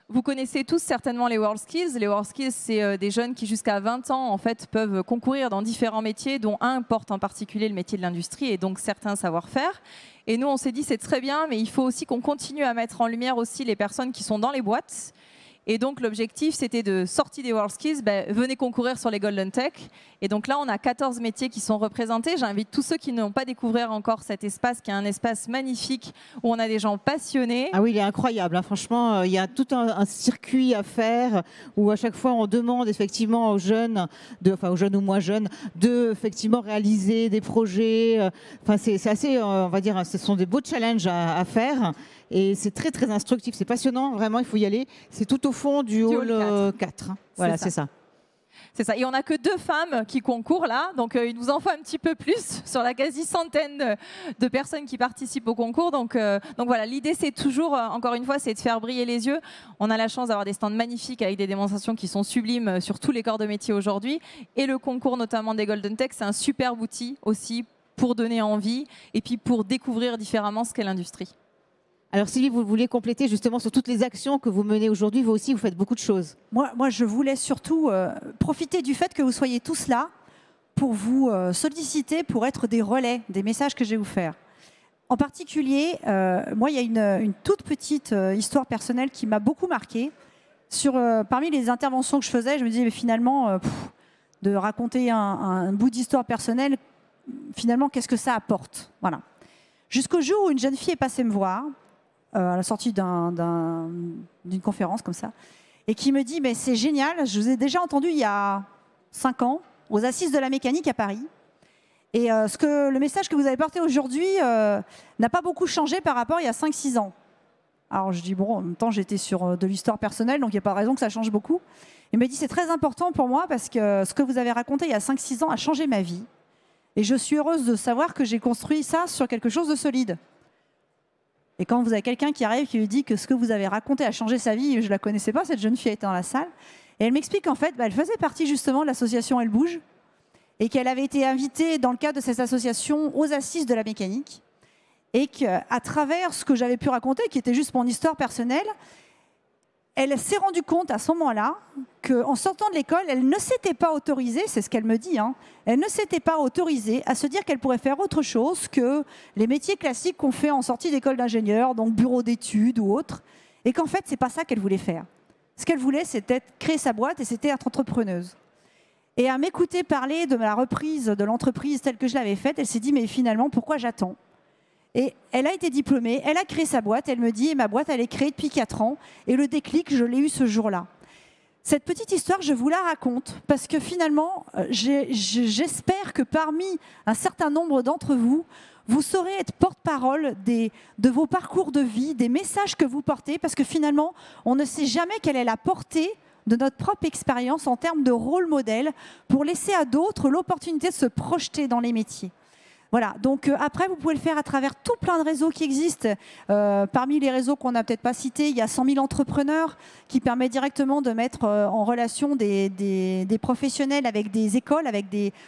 Vous connaissez tous certainement les WorldSkills. Les WorldSkills, c'est des jeunes qui jusqu'à 20 ans en fait, peuvent concourir dans différents métiers, dont un porte en particulier le métier de l'industrie et donc certains savoir-faire. Et nous, on s'est dit c'est très bien, mais il faut aussi qu'on continue à mettre en lumière aussi les personnes qui sont dans les boîtes. Et donc l'objectif, c'était de sortir des WorldSkills, venez concourir sur les Golden Tech. Et donc là, on a 14 métiers qui sont représentés. J'invite tous ceux qui n'ont pas découvert encore cet espace, qui est un espace magnifique, où on a des gens passionnés. Ah oui, il est incroyable. Hein. Franchement, il y a tout un circuit à faire, où à chaque fois, on demande effectivement aux jeunes, aux jeunes ou moins jeunes, de effectivement réaliser des projets. Enfin, c'est assez, on va dire, ce sont des beaux challenges à faire. Et c'est très, très instructif. C'est passionnant. Vraiment, il faut y aller. C'est tout au fond du hall 4. Voilà, c'est ça. C'est ça. Et on n'a que 2 femmes qui concourent là. Donc, il nous en faut un petit peu plus sur la quasi-centaine de personnes qui participent au concours. Donc voilà, l'idée, c'est toujours, encore une fois, c'est de faire briller les yeux. On a la chance d'avoir des stands magnifiques avec des démonstrations qui sont sublimes sur tous les corps de métier aujourd'hui. Et le concours, notamment des Golden Tech, c'est un superbe outil aussi pour donner envie et puis pour découvrir différemment ce qu'est l'industrie. Alors Sylvie, vous vouliez compléter justement sur toutes les actions que vous menez aujourd'hui. Vous aussi, vous faites beaucoup de choses. Moi je voulais surtout profiter du fait que vous soyez tous là pour vous solliciter, pour être des relais des messages que je vais vous faire. En particulier, moi, il y a une toute petite histoire personnelle qui m'a beaucoup marquée. Parmi les interventions que je faisais, je me disais, mais finalement, de raconter un bout d'histoire personnelle, finalement, qu'est-ce que ça apporte? Voilà. Jusqu'au jour où une jeune fille est passée me voir, à la sortie d'une conférence comme ça, et qui me dit, mais c'est génial, je vous ai déjà entendu il y a 5 ans, aux Assises de la mécanique à Paris, et le message que vous avez porté aujourd'hui n'a pas beaucoup changé par rapport à il y a 5-6 ans. Alors je dis, bon, en même temps, j'étais sur de l'histoire personnelle, donc il n'y a pas de raison que ça change beaucoup. Il me dit, c'est très important pour moi, parce que ce que vous avez raconté il y a 5-6 ans a changé ma vie, et je suis heureuse de savoir que j'ai construit ça sur quelque chose de solide. Et quand vous avez quelqu'un qui arrive qui lui dit que ce que vous avez raconté a changé sa vie, je ne la connaissais pas, cette jeune fille était dans la salle, et elle m'explique qu'en fait, elle faisait partie justement de l'association Elle Bouge, et qu'elle avait été invitée dans le cadre de cette association aux Assises de la mécanique, et qu'à travers ce que j'avais pu raconter, qui était juste mon histoire personnelle, elle s'est rendue compte à ce moment-là qu'en sortant de l'école, elle ne s'était pas autorisée, c'est ce qu'elle me dit, hein, elle ne s'était pas autorisée à se dire qu'elle pourrait faire autre chose que les métiers classiques qu'on fait en sortie d'école d'ingénieur, donc bureau d'études ou autre, et qu'en fait, c'est pas ça qu'elle voulait faire. Ce qu'elle voulait, c'était créer sa boîte et c'était être entrepreneuse. Et à m'écouter parler de la reprise de l'entreprise telle que je l'avais faite, elle s'est dit, mais finalement, pourquoi j'attends ? Et elle a été diplômée, elle a créé sa boîte, elle me dit, et ma boîte, elle est créée depuis 4 ans, et le déclic, je l'ai eu ce jour-là. Cette petite histoire, je vous la raconte, parce que finalement, j'espère que parmi un certain nombre d'entre vous, vous saurez être porte-parole de vos parcours de vie, des messages que vous portez, parce que finalement, on ne sait jamais quelle est la portée de notre propre expérience en termes de rôle modèle, pour laisser à d'autres l'opportunité de se projeter dans les métiers. Voilà, donc après, vous pouvez le faire à travers tout plein de réseaux qui existent. Parmi les réseaux qu'on n'a peut-être pas cités, il y a 100 000 entrepreneurs qui permettent directement de mettre en relation des professionnels avec des écoles,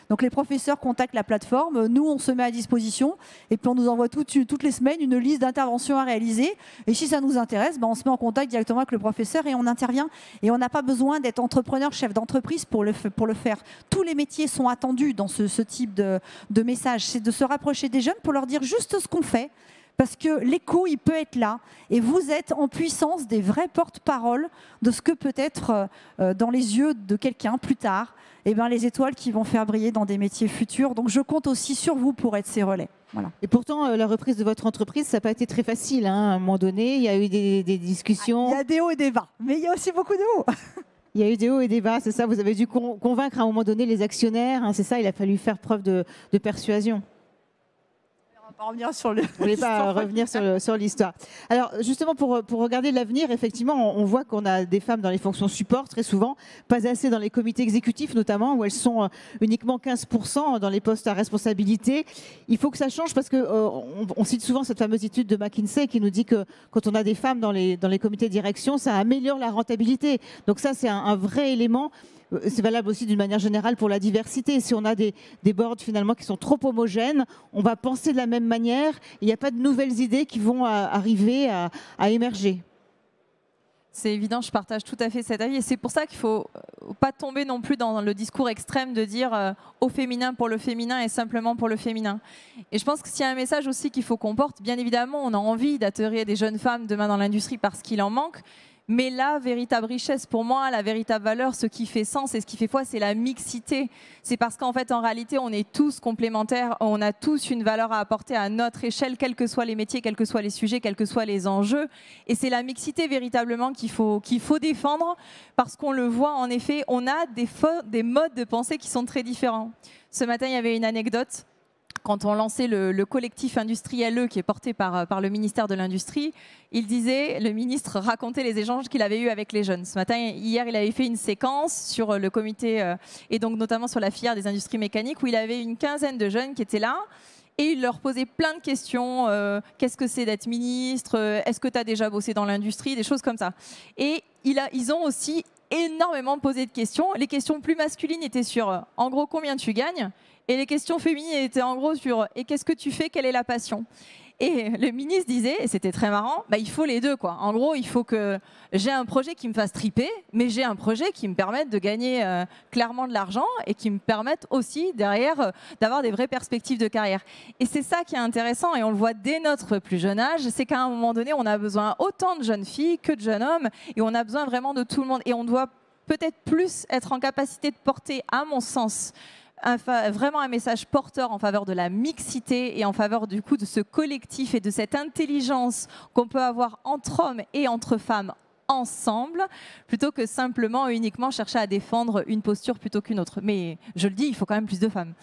donc les professeurs contactent la plateforme, nous on se met à disposition et puis on nous envoie toutes les semaines une liste d'interventions à réaliser. Et si ça nous intéresse, on se met en contact directement avec le professeur et on intervient. Et on n'a pas besoin d'être entrepreneur, chef d'entreprise pour le faire. Tous les métiers sont attendus dans ce type de message. C'est de se rapprocher des jeunes pour leur dire juste ce qu'on fait. Parce que l'écho, il peut être là. Et vous êtes en puissance des vrais porte-parole de ce que peut être dans les yeux de quelqu'un plus tard, les étoiles qui vont faire briller dans des métiers futurs. Donc je compte aussi sur vous pour être ces relais. Voilà. Et pourtant, la reprise de votre entreprise, ça n'a pas été très facile. Hein. À un moment donné, il y a eu des discussions. Il y a des hauts et des bas, mais il y a aussi beaucoup de hauts. Il y a eu des hauts et des bas, c'est ça. Vous avez dû convaincre à un moment donné les actionnaires. Hein, c'est ça, il a fallu faire preuve de persuasion. On va revenir sur le. Vous voulez pas revenir sur l'histoire. Alors justement pour regarder l'avenir, effectivement, on voit qu'on a des femmes dans les fonctions support très souvent, pas assez dans les comités exécutifs notamment, où elles sont uniquement 15% dans les postes à responsabilité. Il faut que ça change parce que on cite souvent cette fameuse étude de McKinsey qui nous dit que quand on a des femmes dans les comités de direction, ça améliore la rentabilité. Donc ça, c'est un vrai élément. C'est valable aussi d'une manière générale pour la diversité. Si on a des boards finalement qui sont trop homogènes, on va penser de la même manière. Il n'y a pas de nouvelles idées qui vont arriver à émerger. C'est évident, je partage tout à fait cet avis. Et c'est pour ça qu'il ne faut pas tomber non plus dans le discours extrême de dire au féminin pour le féminin et simplement pour le féminin. Et je pense que s'il y a un message aussi qu'il faut qu'on porte, bien évidemment, on a envie d'attirer des jeunes femmes demain dans l'industrie parce qu'il en manque. Mais la véritable richesse, pour moi, la véritable valeur, ce qui fait sens et ce qui fait foi, c'est la mixité. C'est parce qu'en fait, en réalité, on est tous complémentaires, on a tous une valeur à apporter à notre échelle, quels que soient les métiers, quels que soient les sujets, quels que soient les enjeux. Et c'est la mixité véritablement qu'il faut défendre, parce qu'on le voit, en effet, on a des modes de pensée qui sont très différents. Ce matin, il y avait une anecdote. Quand on lançait le collectif industriel qui est porté par le ministère de l'Industrie, le ministre racontait les échanges qu'il avait eus avec les jeunes. Hier, il avait fait une séquence sur le comité et donc notamment sur la filière des industries mécaniques où il avait une quinzaine de jeunes qui étaient là et il leur posait plein de questions. Qu'est-ce que c'est d'être ministre? Est-ce que tu as déjà bossé dans l'industrie? Des choses comme ça. Et ils ont aussi énormément posé de questions. Les questions plus masculines étaient sur, en gros, combien tu gagnes? Et les questions féminines étaient en gros sur « et qu'est-ce que tu fais? Quelle est la passion ?» Et le ministre disait, et c'était très marrant, il faut les deux, quoi. En gros, il faut que j'ai un projet qui me fasse triper, mais j'ai un projet qui me permette de gagner clairement de l'argent et qui me permette aussi, derrière, d'avoir des vraies perspectives de carrière. Et c'est ça qui est intéressant, et on le voit dès notre plus jeune âge, c'est qu'à un moment donné, on a besoin autant de jeunes filles que de jeunes hommes, et on a besoin vraiment de tout le monde. Et on doit peut-être plus être en capacité de porter, à mon sens, vraiment un message porteur en faveur de la mixité et en faveur du coup de ce collectif et de cette intelligence qu'on peut avoir entre hommes et entre femmes ensemble, plutôt que simplement uniquement chercher à défendre une posture plutôt qu'une autre. Mais je le dis, il faut quand même plus de femmes.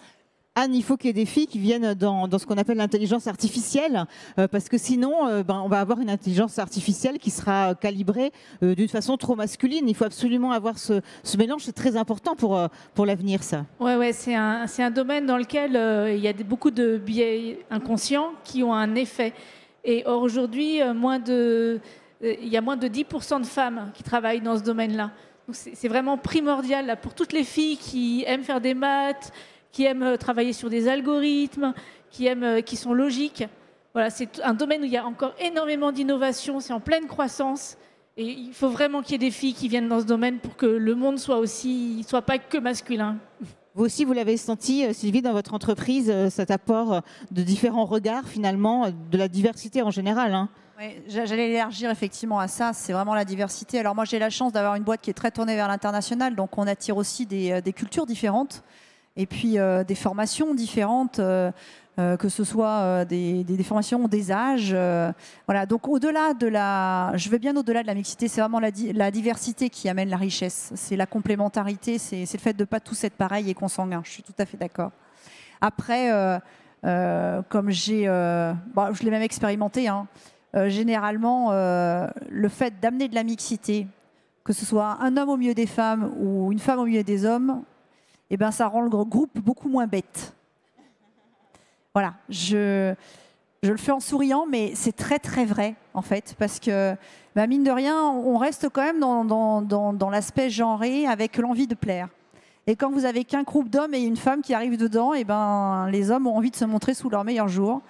Anne, il faut qu'il y ait des filles qui viennent dans ce qu'on appelle l'intelligence artificielle, parce que sinon, on va avoir une intelligence artificielle qui sera calibrée d'une façon trop masculine. Il faut absolument avoir ce mélange, c'est très important pour l'avenir, ça. Ouais, c'est un domaine dans lequel il y a beaucoup de biais inconscients qui ont un effet. Et or, aujourd'hui, il y a moins de 10% de femmes qui travaillent dans ce domaine-là. Donc c'est vraiment primordial là, pour toutes les filles qui aiment faire des maths, qui aiment travailler sur des algorithmes, qui sont logiques. Voilà, c'est un domaine où il y a encore énormément d'innovation, c'est en pleine croissance. Et il faut vraiment qu'il y ait des filles qui viennent dans ce domaine pour que le monde soit pas que masculin. Vous aussi, vous l'avez senti, Sylvie, dans votre entreprise, cet apport de différents regards, finalement, de la diversité en général, hein. Oui, j'allais élargir effectivement à ça, c'est vraiment la diversité. Alors moi, j'ai la chance d'avoir une boîte qui est très tournée vers l'international, donc on attire aussi des cultures différentes. Et puis des formations différentes, que ce soit des formations, des âges. Voilà. Donc je vais bien au-delà de la mixité, c'est vraiment la diversité qui amène la richesse. C'est la complémentarité, c'est le fait de ne pas tous être pareil et consanguins. Je suis tout à fait d'accord. Après, comme je l'ai même expérimenté, hein, généralement, le fait d'amener de la mixité, que ce soit un homme au milieu des femmes ou une femme au milieu des hommes, ça rend le groupe beaucoup moins bête. Voilà, je le fais en souriant, mais c'est très très vrai en fait, parce que mine de rien, on reste quand même dans l'aspect genré avec l'envie de plaire. Et quand vous avez qu'un groupe d'hommes et une femme qui arrivent dedans, et ben, les hommes ont envie de se montrer sous leur meilleur jour.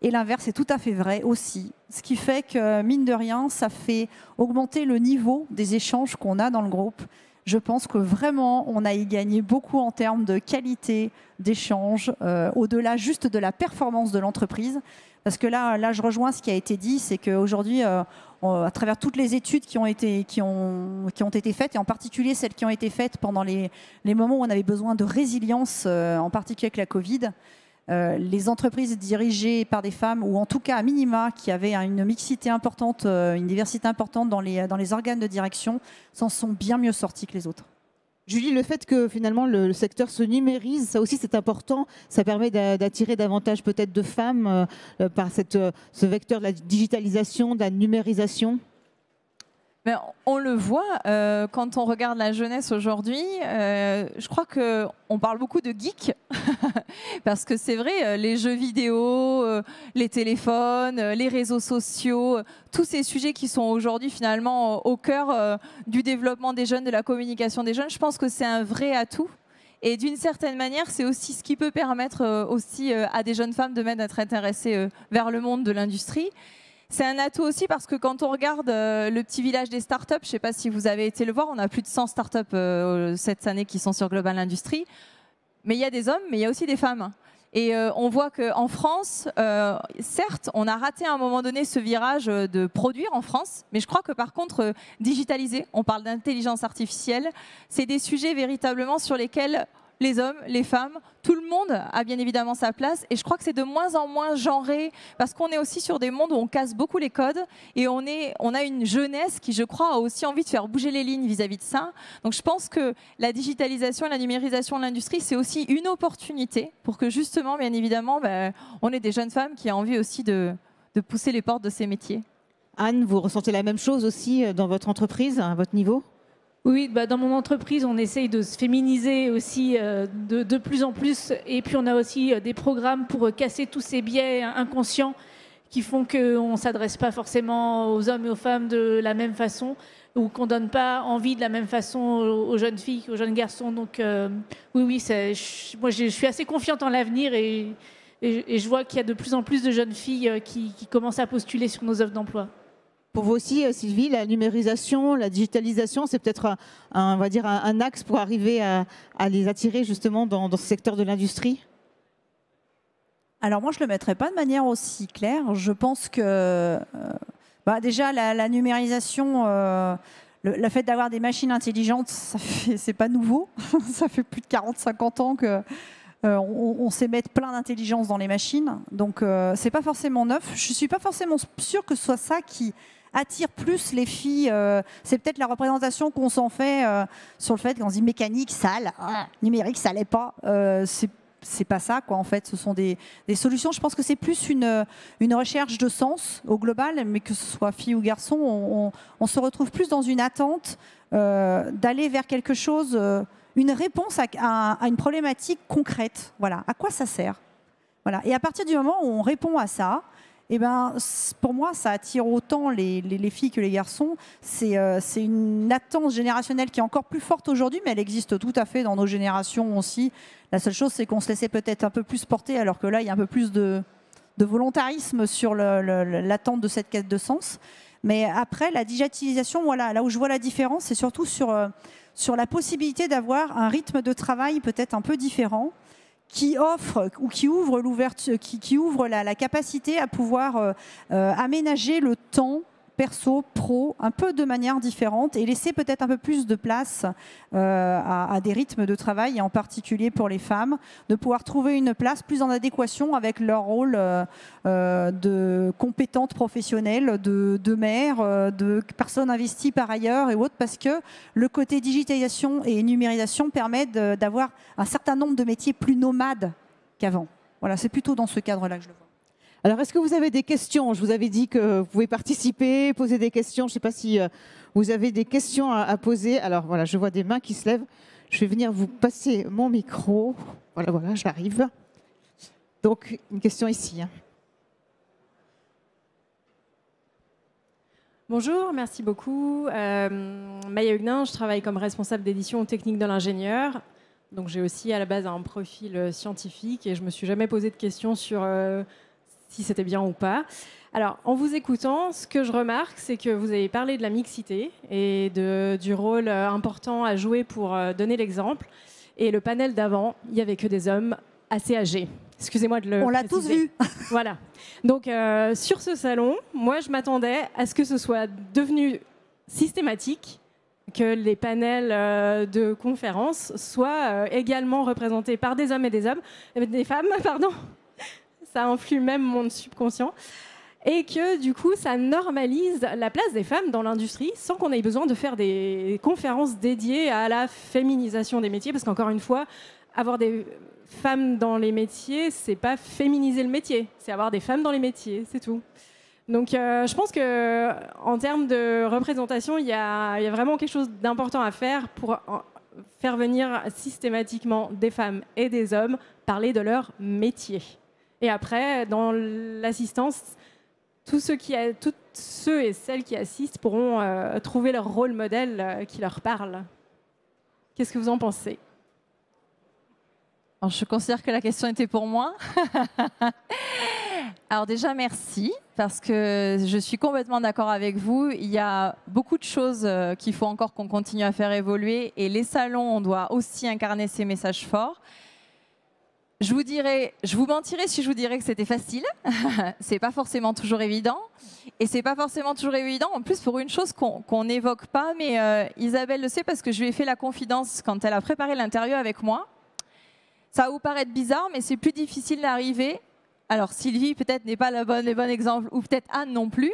Et l'inverse est tout à fait vrai aussi. Ce qui fait que, mine de rien, ça fait augmenter le niveau des échanges qu'on a dans le groupe. Je pense que vraiment, on a y gagné beaucoup en termes de qualité d'échange, au-delà juste de la performance de l'entreprise. Parce que là, je rejoins ce qui a été dit, c'est qu'aujourd'hui, à travers toutes les études qui ont été faites, et en particulier celles qui ont été faites pendant les moments où on avait besoin de résilience, en particulier avec la Covid, les entreprises dirigées par des femmes, ou en tout cas à minima, qui avaient une mixité importante, une diversité importante dans les organes de direction, s'en sont bien mieux sorties que les autres. Julie, le fait que finalement le secteur se numérise, ça aussi c'est important, ça permet d'attirer davantage peut-être de femmes par ce vecteur de la digitalisation, de la numérisation. Mais on le voit quand on regarde la jeunesse aujourd'hui. Je crois qu'on parle beaucoup de geeks parce que c'est vrai, les jeux vidéo, les téléphones, les réseaux sociaux, tous ces sujets qui sont aujourd'hui finalement au cœur du développement des jeunes, de la communication des jeunes, je pense que c'est un vrai atout. Et d'une certaine manière, c'est aussi ce qui peut permettre aussi à des jeunes femmes de même d'être intéressées vers le monde de l'industrie. C'est un atout aussi parce que quand on regarde le petit village des startups, je ne sais pas si vous avez été le voir, on a plus de 100 startups cette année qui sont sur Global Industries. Mais il y a des hommes, mais il y a aussi des femmes. Et on voit qu'en France, certes, on a raté à un moment donné ce virage de produire en France, mais je crois que par contre, digitaliser, on parle d'intelligence artificielle, c'est des sujets véritablement sur lesquels les hommes, les femmes, tout le monde a bien évidemment sa place. Et je crois que c'est de moins en moins genré parce qu'on est aussi sur des mondes où on casse beaucoup les codes et on a une jeunesse qui, je crois, a aussi envie de faire bouger les lignes vis-à-vis de ça. Donc je pense que la digitalisation et la numérisation de l'industrie, c'est aussi une opportunité pour que justement, bien évidemment, on ait des jeunes femmes qui ont envie aussi de pousser les portes de ces métiers. Anne, vous ressentez la même chose aussi dans votre entreprise, à votre niveau ? Oui, dans mon entreprise, on essaye de se féminiser aussi de plus en plus. Et puis, on a aussi des programmes pour casser tous ces biais inconscients qui font qu'on ne s'adresse pas forcément aux hommes et aux femmes de la même façon ou qu'on ne donne pas envie de la même façon aux jeunes filles qu'aux jeunes garçons. Donc, oui, moi, je suis assez confiante en l'avenir et je vois qu'il y a de plus en plus de jeunes filles qui commencent à postuler sur nos offres d'emploi. Pour vous aussi, Sylvie, la numérisation, la digitalisation, c'est peut-être on va dire un axe pour arriver à les attirer justement dans ce secteur de l'industrie ? Alors moi, je ne le mettrais pas de manière aussi claire. Je pense que déjà, la numérisation, le fait d'avoir des machines intelligentes, c'est pas nouveau. Ça fait plus de 40-50 ans que... on sait mettre plein d'intelligence dans les machines, donc c'est pas forcément neuf. Je suis pas forcément sûre que ce soit ça qui attire plus les filles. C'est peut-être la représentation qu'on s'en fait sur le fait qu'on se dit mécanique, sale, numérique, ça l'est pas. C'est pas ça, quoi, en fait. Ce sont des solutions. Je pense que c'est plus une recherche de sens au global, mais que ce soit fille ou garçon, on se retrouve plus dans une attente d'aller vers quelque chose. Une réponse à une problématique concrète. Voilà. À quoi ça sert ? Voilà. Et à partir du moment où on répond à ça, pour moi, ça attire autant les filles que les garçons. C'est une attente générationnelle qui est encore plus forte aujourd'hui, mais elle existe tout à fait dans nos générations aussi. La seule chose, c'est qu'on se laissait peut-être un peu plus porter, alors que là, il y a un peu plus de volontarisme sur l'attente de cette quête de sens. Mais après, la digitalisation, voilà, là où je vois la différence, c'est surtout sur la possibilité d'avoir un rythme de travail peut-être un peu différent, qui offre ou qui ouvre l'ouverture, qui ouvre la capacité à pouvoir aménager le temps perso, pro, un peu de manière différente et laisser peut-être un peu plus de place à des rythmes de travail, et en particulier pour les femmes, de pouvoir trouver une place plus en adéquation avec leur rôle de compétente professionnelle, de mère, de personnes investies par ailleurs et autres, parce que le côté digitalisation et numérisation permet d'avoir un certain nombre de métiers plus nomades qu'avant. Voilà, c'est plutôt dans ce cadre-là que je le vois. Alors, est-ce que vous avez des questions ? Je vous avais dit que vous pouvez participer, poser des questions. Je ne sais pas si vous avez des questions à poser. Alors, voilà, je vois des mains qui se lèvent. Je vais venir vous passer mon micro. Voilà, j'arrive. Donc, une question ici. Bonjour, merci beaucoup. Maya Huguenin, je travaille comme responsable d'édition technique de l'ingénieur. Donc j'ai aussi à la base un profil scientifique et je me suis jamais posé de questions sur si c'était bien ou pas. Alors, en vous écoutant, ce que je remarque, c'est que vous avez parlé de la mixité et du rôle important à jouer pour donner l'exemple. Et le panel d'avant, il n'y avait que des hommes assez âgés. Excusez-moi de le On l'a tous vu. Voilà. Donc, sur ce salon, moi, je m'attendais à ce que ce soit devenu systématique, que les panels de conférences soient également représentés par des hommes et des femmes, pardon. Ça influe même mon subconscient. Et que du coup, ça normalise la place des femmes dans l'industrie sans qu'on ait besoin de faire des conférences dédiées à la féminisation des métiers. Parce qu'encore une fois, avoir des femmes dans les métiers, c'est pas féminiser le métier, c'est avoir des femmes dans les métiers, c'est tout. Donc je pense qu'en termes de représentation, il y a vraiment quelque chose d'important à faire pour faire venir systématiquement des femmes et des hommes parler de leur métier. Et après, dans l'assistance, tous ceux et celles qui assistent pourront trouver leur rôle modèle qui leur parle. Qu'est-ce que vous en pensez ? Alors, je considère que la question était pour moi. Alors déjà, merci, parce que je suis complètement d'accord avec vous. Il y a beaucoup de choses qu'il faut encore qu'on continue à faire évoluer. Et les salons, on doit aussi incarner ces messages forts. Je vous mentirais si je vous dirais que c'était facile. C'est pas forcément toujours évident. Et c'est pas forcément toujours évident, en plus, pour une chose qu'on n'évoque pas. Mais Isabelle le sait parce que je lui ai fait la confidence quand elle a préparé l'interview avec moi. Ça va vous paraître bizarre, mais c'est plus difficile d'arriver. Alors Sylvie, peut-être, n'est pas le bon exemple, ou peut-être Anne non plus.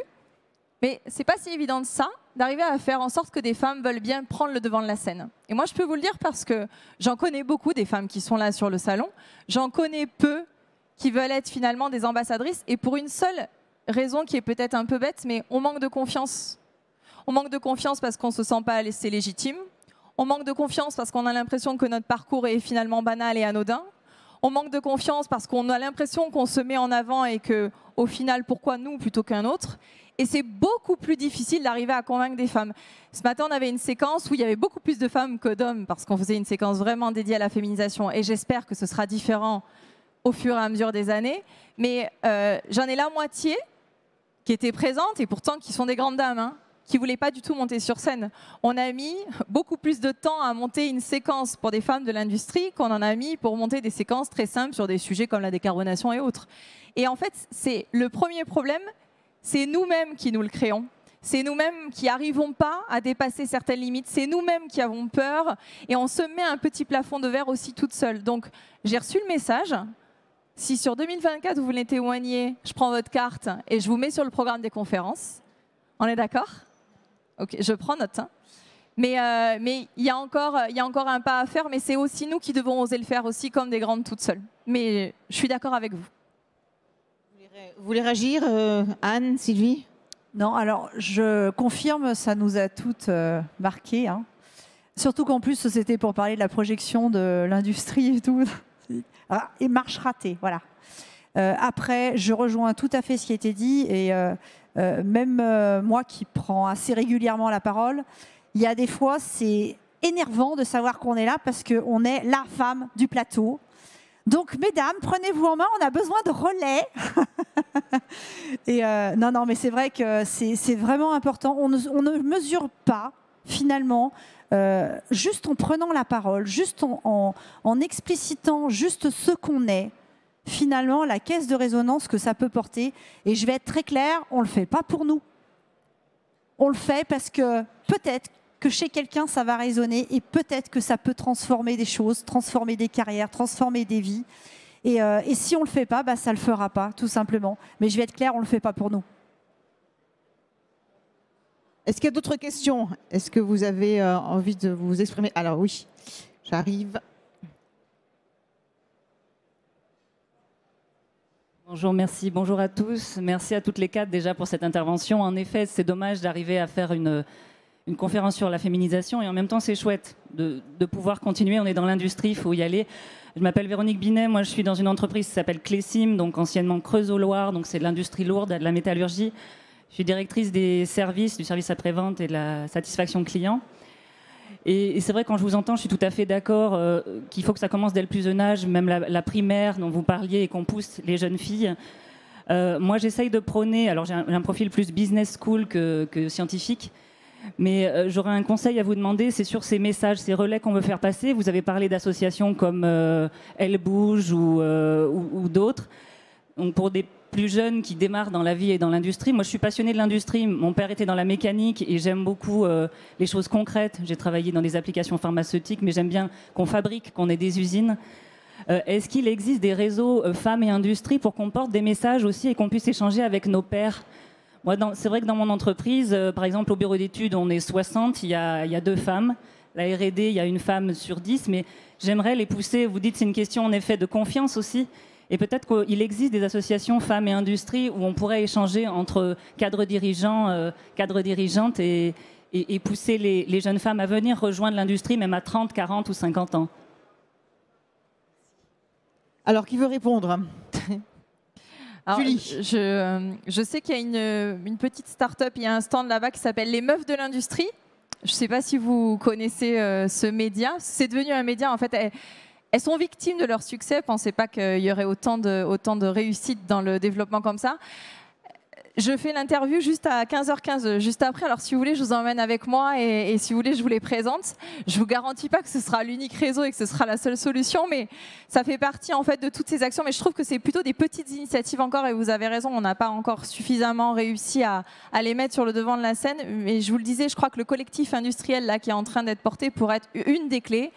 Mais c'est pas si évident de ça, d'arriver à faire en sorte que des femmes veulent bien prendre le devant de la scène. Et moi, je peux vous le dire parce que j'en connais beaucoup des femmes qui sont là sur le salon. J'en connais peu qui veulent être finalement des ambassadrices. Et pour une seule raison qui est peut-être un peu bête, mais on manque de confiance. On manque de confiance parce qu'on ne se sent pas assez légitime. On manque de confiance parce qu'on a l'impression que notre parcours est finalement banal et anodin. On manque de confiance parce qu'on a l'impression qu'on se met en avant et qu'au final, pourquoi nous plutôt qu'un autre ? Et c'est beaucoup plus difficile d'arriver à convaincre des femmes. Ce matin, on avait une séquence où il y avait beaucoup plus de femmes que d'hommes parce qu'on faisait une séquence vraiment dédiée à la féminisation. Et j'espère que ce sera différent au fur et à mesure des années. Mais j'en ai la moitié qui étaient présentes et pourtant qui sont des grandes dames, hein, qui ne voulaient pas du tout monter sur scène. On a mis beaucoup plus de temps à monter une séquence pour des femmes de l'industrie qu'on en a mis pour monter des séquences très simples sur des sujets comme la décarbonation et autres. Et en fait, c'est le premier problème, c'est nous-mêmes qui nous le créons. C'est nous-mêmes qui n'arrivons pas à dépasser certaines limites. C'est nous-mêmes qui avons peur et on se met un petit plafond de verre aussi toute seule. Donc, j'ai reçu le message. Si sur 2024, vous voulez témoigner, je prends votre carte et je vous mets sur le programme des conférences. On est d'accord ? Ok, je prends note. Hein. Mais il y a encore un pas à faire, mais c'est aussi nous qui devons oser le faire aussi comme des grandes toutes seules. Mais je suis d'accord avec vous. Vous voulez réagir, Anne, Sylvie ? Non, alors je confirme, ça nous a toutes marquées. Hein. Surtout qu'en plus, c'était pour parler de la projection de l'industrie et tout. Et marche ratée, voilà. Après, je rejoins tout à fait ce qui a été dit. Et même moi qui prends assez régulièrement la parole, il y a des fois, c'est énervant de savoir qu'on est là parce qu'on est la femme du plateau. Donc, mesdames, prenez-vous en main, on a besoin de relais. Et non, mais c'est vrai que c'est vraiment important. On ne mesure pas, finalement, juste en prenant la parole, juste en explicitant juste ce qu'on est, finalement, la caisse de résonance que ça peut porter. Et je vais être très claire, on ne le fait pas pour nous. On le fait parce que peut-être que chez quelqu'un, ça va résonner et peut-être que ça peut transformer des choses, transformer des carrières, transformer des vies. Et si on ne le fait pas, ça ne le fera pas, tout simplement. Mais je vais être claire, on ne le fait pas pour nous. Est-ce qu'il y a d'autres questions ? Est-ce que vous avez envie de vous exprimer ? Alors oui, j'arrive. Bonjour, merci. Bonjour à tous. Merci à toutes les quatre déjà pour cette intervention. En effet, c'est dommage d'arriver à faire une une conférence sur la féminisation, et en même temps, c'est chouette de pouvoir continuer. On est dans l'industrie, il faut y aller. Je m'appelle Véronique Binet, moi je suis dans une entreprise qui s'appelle Clésim, donc anciennement Creusot-Loire, donc c'est de l'industrie lourde, de la métallurgie. Je suis directrice des services, du service après-vente et de la satisfaction client. Et c'est vrai, quand je vous entends, je suis tout à fait d'accord qu'il faut que ça commence dès le plus jeune âge, même la primaire dont vous parliez, et qu'on pousse les jeunes filles. Moi, j'essaye de prôner, alors j'ai un profil plus business school que scientifique, mais j'aurais un conseil à vous demander, c'est sur ces messages, ces relais qu'on veut faire passer. Vous avez parlé d'associations comme Elle Bouge ou d'autres. Donc pour des plus jeunes qui démarrent dans la vie et dans l'industrie. Moi, je suis passionnée de l'industrie. Mon père était dans la mécanique et j'aime beaucoup les choses concrètes. J'ai travaillé dans des applications pharmaceutiques, mais j'aime bien qu'on fabrique, qu'on ait des usines. Est-ce qu'il existe des réseaux femmes et industrie pour qu'on porte des messages aussi et qu'on puisse échanger avec nos pairs? Moi, c'est vrai que dans mon entreprise, par exemple, au bureau d'études, on est 60, il y a 2 femmes. La R&D, il y a 1 femme sur 10, mais j'aimerais les pousser. Vous dites c'est une question en effet de confiance aussi. Et peut-être qu'il existe des associations femmes et industrie où on pourrait échanger entre cadres dirigeants, cadres dirigeantes et pousser les jeunes femmes à venir rejoindre l'industrie, même à 30, 40 ou 50 ans. Alors, qui veut répondre? Alors, Julie. Je sais qu'il y a une petite start-up, il y a un stand là-bas qui s'appelle Les Meufs de l'Industrie. Je ne sais pas si vous connaissez ce média. C'est devenu un média, en fait. Elles sont victimes de leur succès. Pensez pas qu'il y aurait autant de réussite dans le développement comme ça. Je fais l'interview juste à 15h15, juste après. Alors si vous voulez, je vous emmène avec moi et si vous voulez, je vous les présente. Je vous garantis pas que ce sera l'unique réseau et que ce sera la seule solution, mais ça fait partie en fait de toutes ces actions. Mais je trouve que c'est plutôt des petites initiatives encore, et vous avez raison, on n'a pas encore suffisamment réussi à les mettre sur le devant de la scène. Mais je vous le disais, je crois que le collectif industriel là qui est en train d'être porté pourrait être une des clés.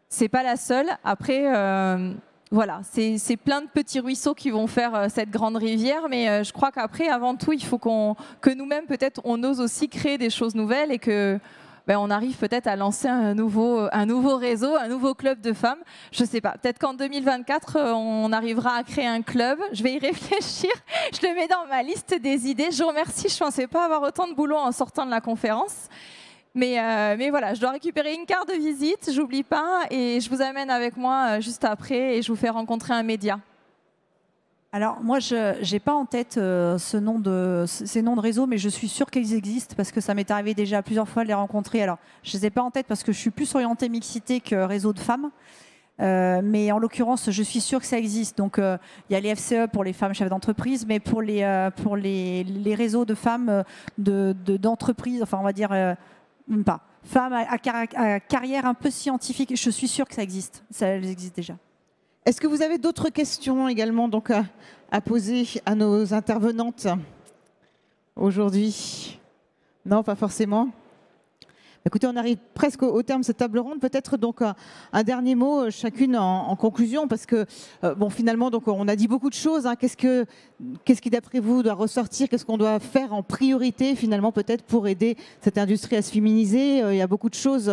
C'est pas la seule. Après, voilà, c'est plein de petits ruisseaux qui vont faire cette grande rivière. Mais je crois qu'après, avant tout, il faut que nous-mêmes, peut-être, on ose aussi créer des choses nouvelles et que on arrive peut-être à lancer un nouveau réseau, un nouveau club de femmes. Je sais pas. Peut-être qu'en 2024, on arrivera à créer un club. Je vais y réfléchir. Je le mets dans ma liste des idées. Je vous remercie. Je pensais pas avoir autant de boulot en sortant de la conférence. Mais voilà, je dois récupérer une carte de visite, j'oublie pas, et je vous amène avec moi juste après et je vous fais rencontrer un média. Alors moi, je n'ai pas en tête ces noms de réseaux, mais je suis sûre qu'ils existent parce que ça m'est arrivé déjà plusieurs fois de les rencontrer. Alors, je ne les ai pas en tête parce que je suis plus orientée mixité que réseau de femmes. Mais en l'occurrence, je suis sûre que ça existe. Donc, il y a les FCE pour les femmes chefs d'entreprise, mais pour les réseaux de femmes d'entreprise, enfin, on va dire... même pas. Femmes à carrière un peu scientifique, je suis sûre que ça existe. Ça existe déjà. Est-ce que vous avez d'autres questions également donc, à poser à nos intervenantes aujourd'hui? Non, pas forcément. Écoutez, on arrive presque au terme de cette table ronde. Peut-être donc un dernier mot chacune en conclusion, parce que bon, finalement, donc on a dit beaucoup de choses. Hein. Qu'est-ce qui, d'après vous, doit ressortir? Qu'est-ce qu'on doit faire en priorité, finalement, peut-être pour aider cette industrie à se féminiser? Il y a beaucoup de choses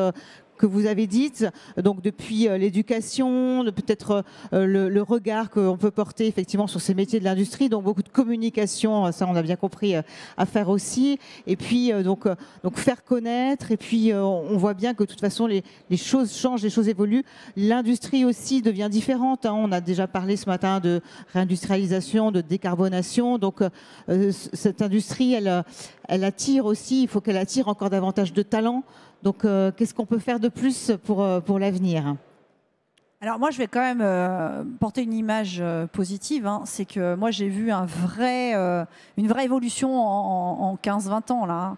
que vous avez dites, donc depuis l'éducation, peut-être le regard qu'on peut porter effectivement sur ces métiers de l'industrie, donc beaucoup de communication, ça on a bien compris, à faire aussi, et puis donc faire connaître, et puis on voit bien que de toute façon les choses changent, les choses évoluent, l'industrie aussi devient différente, hein. On a déjà parlé ce matin de réindustrialisation, de décarbonation, donc cette industrie elle attire aussi, il faut qu'elle attire encore davantage de talents. Donc, qu'est-ce qu'on peut faire de plus pour l'avenir? Alors moi, je vais quand même porter une image positive. Hein. C'est que moi, j'ai vu une vraie évolution en 15-20 ans. Là,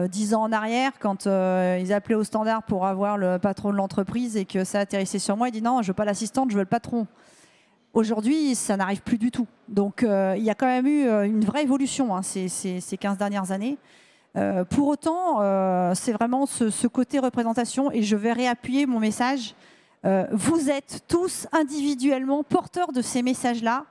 10 ans en arrière, quand ils appelaient au standard pour avoir le patron de l'entreprise et que ça atterrissait sur moi, il dit non, je veux pas l'assistante, je veux le patron. Aujourd'hui, ça n'arrive plus du tout. Donc, il y a quand même eu une vraie évolution hein, ces 15 dernières années. Pour autant, c'est vraiment ce côté représentation, et je vais réappuyer mon message. Vous êtes tous individuellement porteurs de ces messages-là.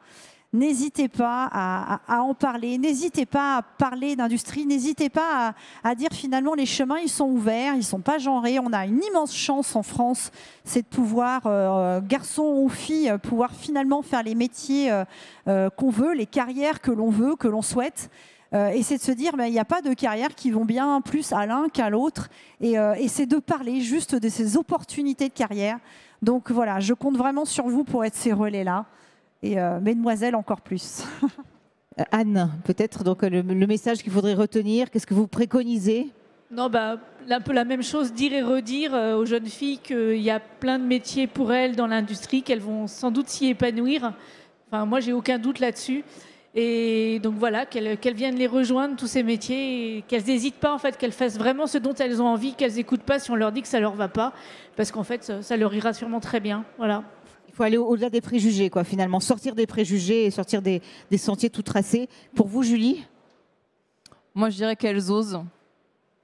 N'hésitez pas à en parler, n'hésitez pas à parler d'industrie, n'hésitez pas à dire finalement les chemins ils sont ouverts, ils ne sont pas genrés. On a une immense chance en France, c'est de pouvoir, garçons ou filles, pouvoir finalement faire les métiers qu'on veut, les carrières que l'on veut, que l'on souhaite. Et c'est de se dire, il n'y a pas de carrière qui vont bien plus à l'un qu'à l'autre. Et c'est de parler juste de ces opportunités de carrière. Donc voilà, je compte vraiment sur vous pour être ces relais-là. Et mesdemoiselles, encore plus. Anne, peut-être donc le message qu'il faudrait retenir, qu'est-ce que vous préconisez? Non, un peu la même chose, dire et redire aux jeunes filles qu'il y a plein de métiers pour elles dans l'industrie, qu'elles vont sans doute s'y épanouir. Enfin, moi, j'ai aucun doute là-dessus. Et donc voilà, qu'elles viennent les rejoindre, tous ces métiers, et qu'elles n'hésitent pas, en fait, qu'elles fassent vraiment ce dont elles ont envie, qu'elles n'écoutent pas si on leur dit que ça ne leur va pas, parce qu'en fait, ça leur ira sûrement très bien. Voilà. Il faut aller au-delà des préjugés, quoi, finalement, sortir des préjugés et sortir des sentiers tout tracés. Pour vous, Julie? Moi, je dirais qu'elles osent.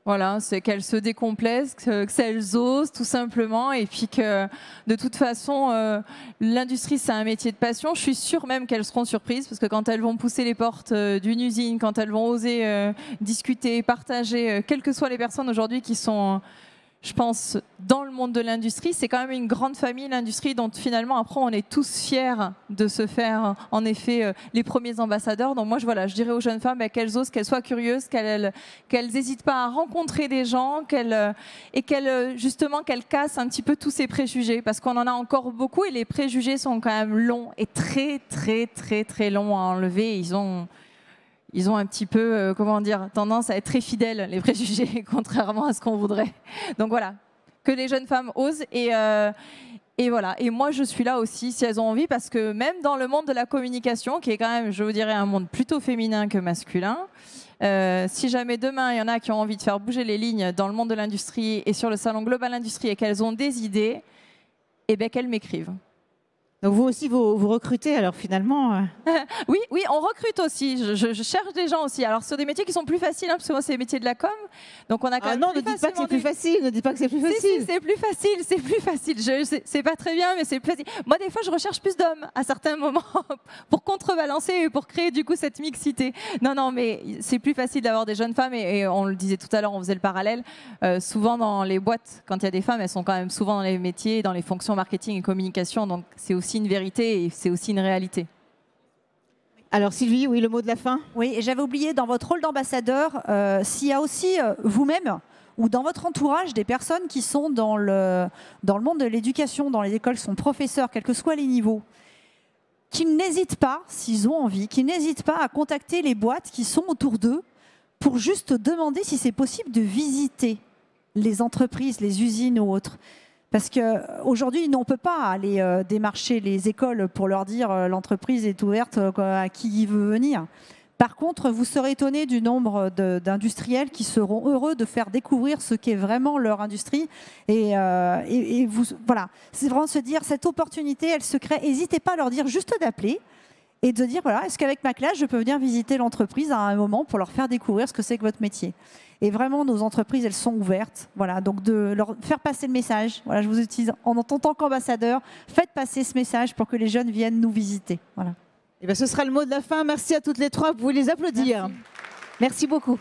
Voilà, c'est qu'elles se décomplexent, qu'elles osent tout simplement, et puis que de toute façon, l'industrie c'est un métier de passion. Je suis sûre même qu'elles seront surprises, parce que quand elles vont pousser les portes d'une usine, quand elles vont oser discuter, partager, quelles que soient les personnes aujourd'hui qui sont, je pense, dans le monde de l'industrie, c'est quand même une grande famille, l'industrie, dont finalement après on est tous fiers de se faire en effet les premiers ambassadeurs. Donc moi je dirais aux jeunes femmes qu'elles osent, qu'elles soient curieuses, qu'elles n'hésitent pas à rencontrer des gens, et qu'elles cassent un petit peu tous ces préjugés, parce qu'on en a encore beaucoup et les préjugés sont quand même longs et très très très très longs à enlever. Ils ont un petit peu, tendance à être très fidèles, les préjugés, contrairement à ce qu'on voudrait. Donc voilà, que les jeunes femmes osent. Et voilà. Et moi, je suis là aussi, si elles ont envie, parce que même dans le monde de la communication, qui est quand même, je vous dirais, un monde plutôt féminin que masculin, si jamais demain, il y en a qui ont envie de faire bouger les lignes dans le monde de l'industrie et sur le salon Global Industrie et qu'elles ont des idées, qu'elles m'écrivent. Donc vous aussi, vous recrutez alors finalement Oui, on recrute aussi. Je cherche des gens aussi. Alors sur des métiers qui sont plus faciles, parce que moi c'est les métiers de la com. Donc on a quand même. Non, ne dites pas que c'est plus facile. Ne dites pas que c'est plus facile. Si, c'est plus facile. C'est plus facile. C'est pas très bien, mais c'est plus facile. Moi des fois je recherche plus d'hommes à certains moments pour contrebalancer et pour créer du coup cette mixité. Non, mais c'est plus facile d'avoir des jeunes femmes et on le disait tout à l'heure, on faisait le parallèle. Souvent dans les boîtes, quand il y a des femmes, elles sont quand même souvent dans les métiers, dans les fonctions marketing et communication. Donc c'est aussi une vérité et c'est aussi une réalité. Alors Sylvie, oui, le mot de la fin. Oui, et j'avais oublié, dans votre rôle d'ambassadeur, s'il y a aussi vous-même ou dans votre entourage des personnes qui sont dans le monde de l'éducation, dans les écoles, sont professeurs, quels que soient les niveaux, qui n'hésitent pas, s'ils ont envie, qui n'hésitent pas à contacter les boîtes qui sont autour d'eux pour juste demander si c'est possible de visiter les entreprises, les usines ou autres. Parce qu'aujourd'hui, on ne peut pas aller démarcher les écoles pour leur dire l'entreprise est ouverte à qui veut venir. Par contre, vous serez étonné du nombre d'industriels qui seront heureux de faire découvrir ce qu'est vraiment leur industrie. Et voilà, c'est vraiment se dire, cette opportunité, elle se crée. N'hésitez pas à leur dire juste d'appeler et de dire, voilà, est-ce qu'avec ma classe, je peux venir visiter l'entreprise à un moment pour leur faire découvrir ce que c'est que votre métier. Et vraiment, nos entreprises, elles sont ouvertes. Voilà, donc de leur faire passer le message. Voilà, je vous utilise en tant qu'ambassadeur. Faites passer ce message pour que les jeunes viennent nous visiter. Voilà. Et ce sera le mot de la fin. Merci à toutes les trois. Vous pouvez les applaudir. Merci beaucoup.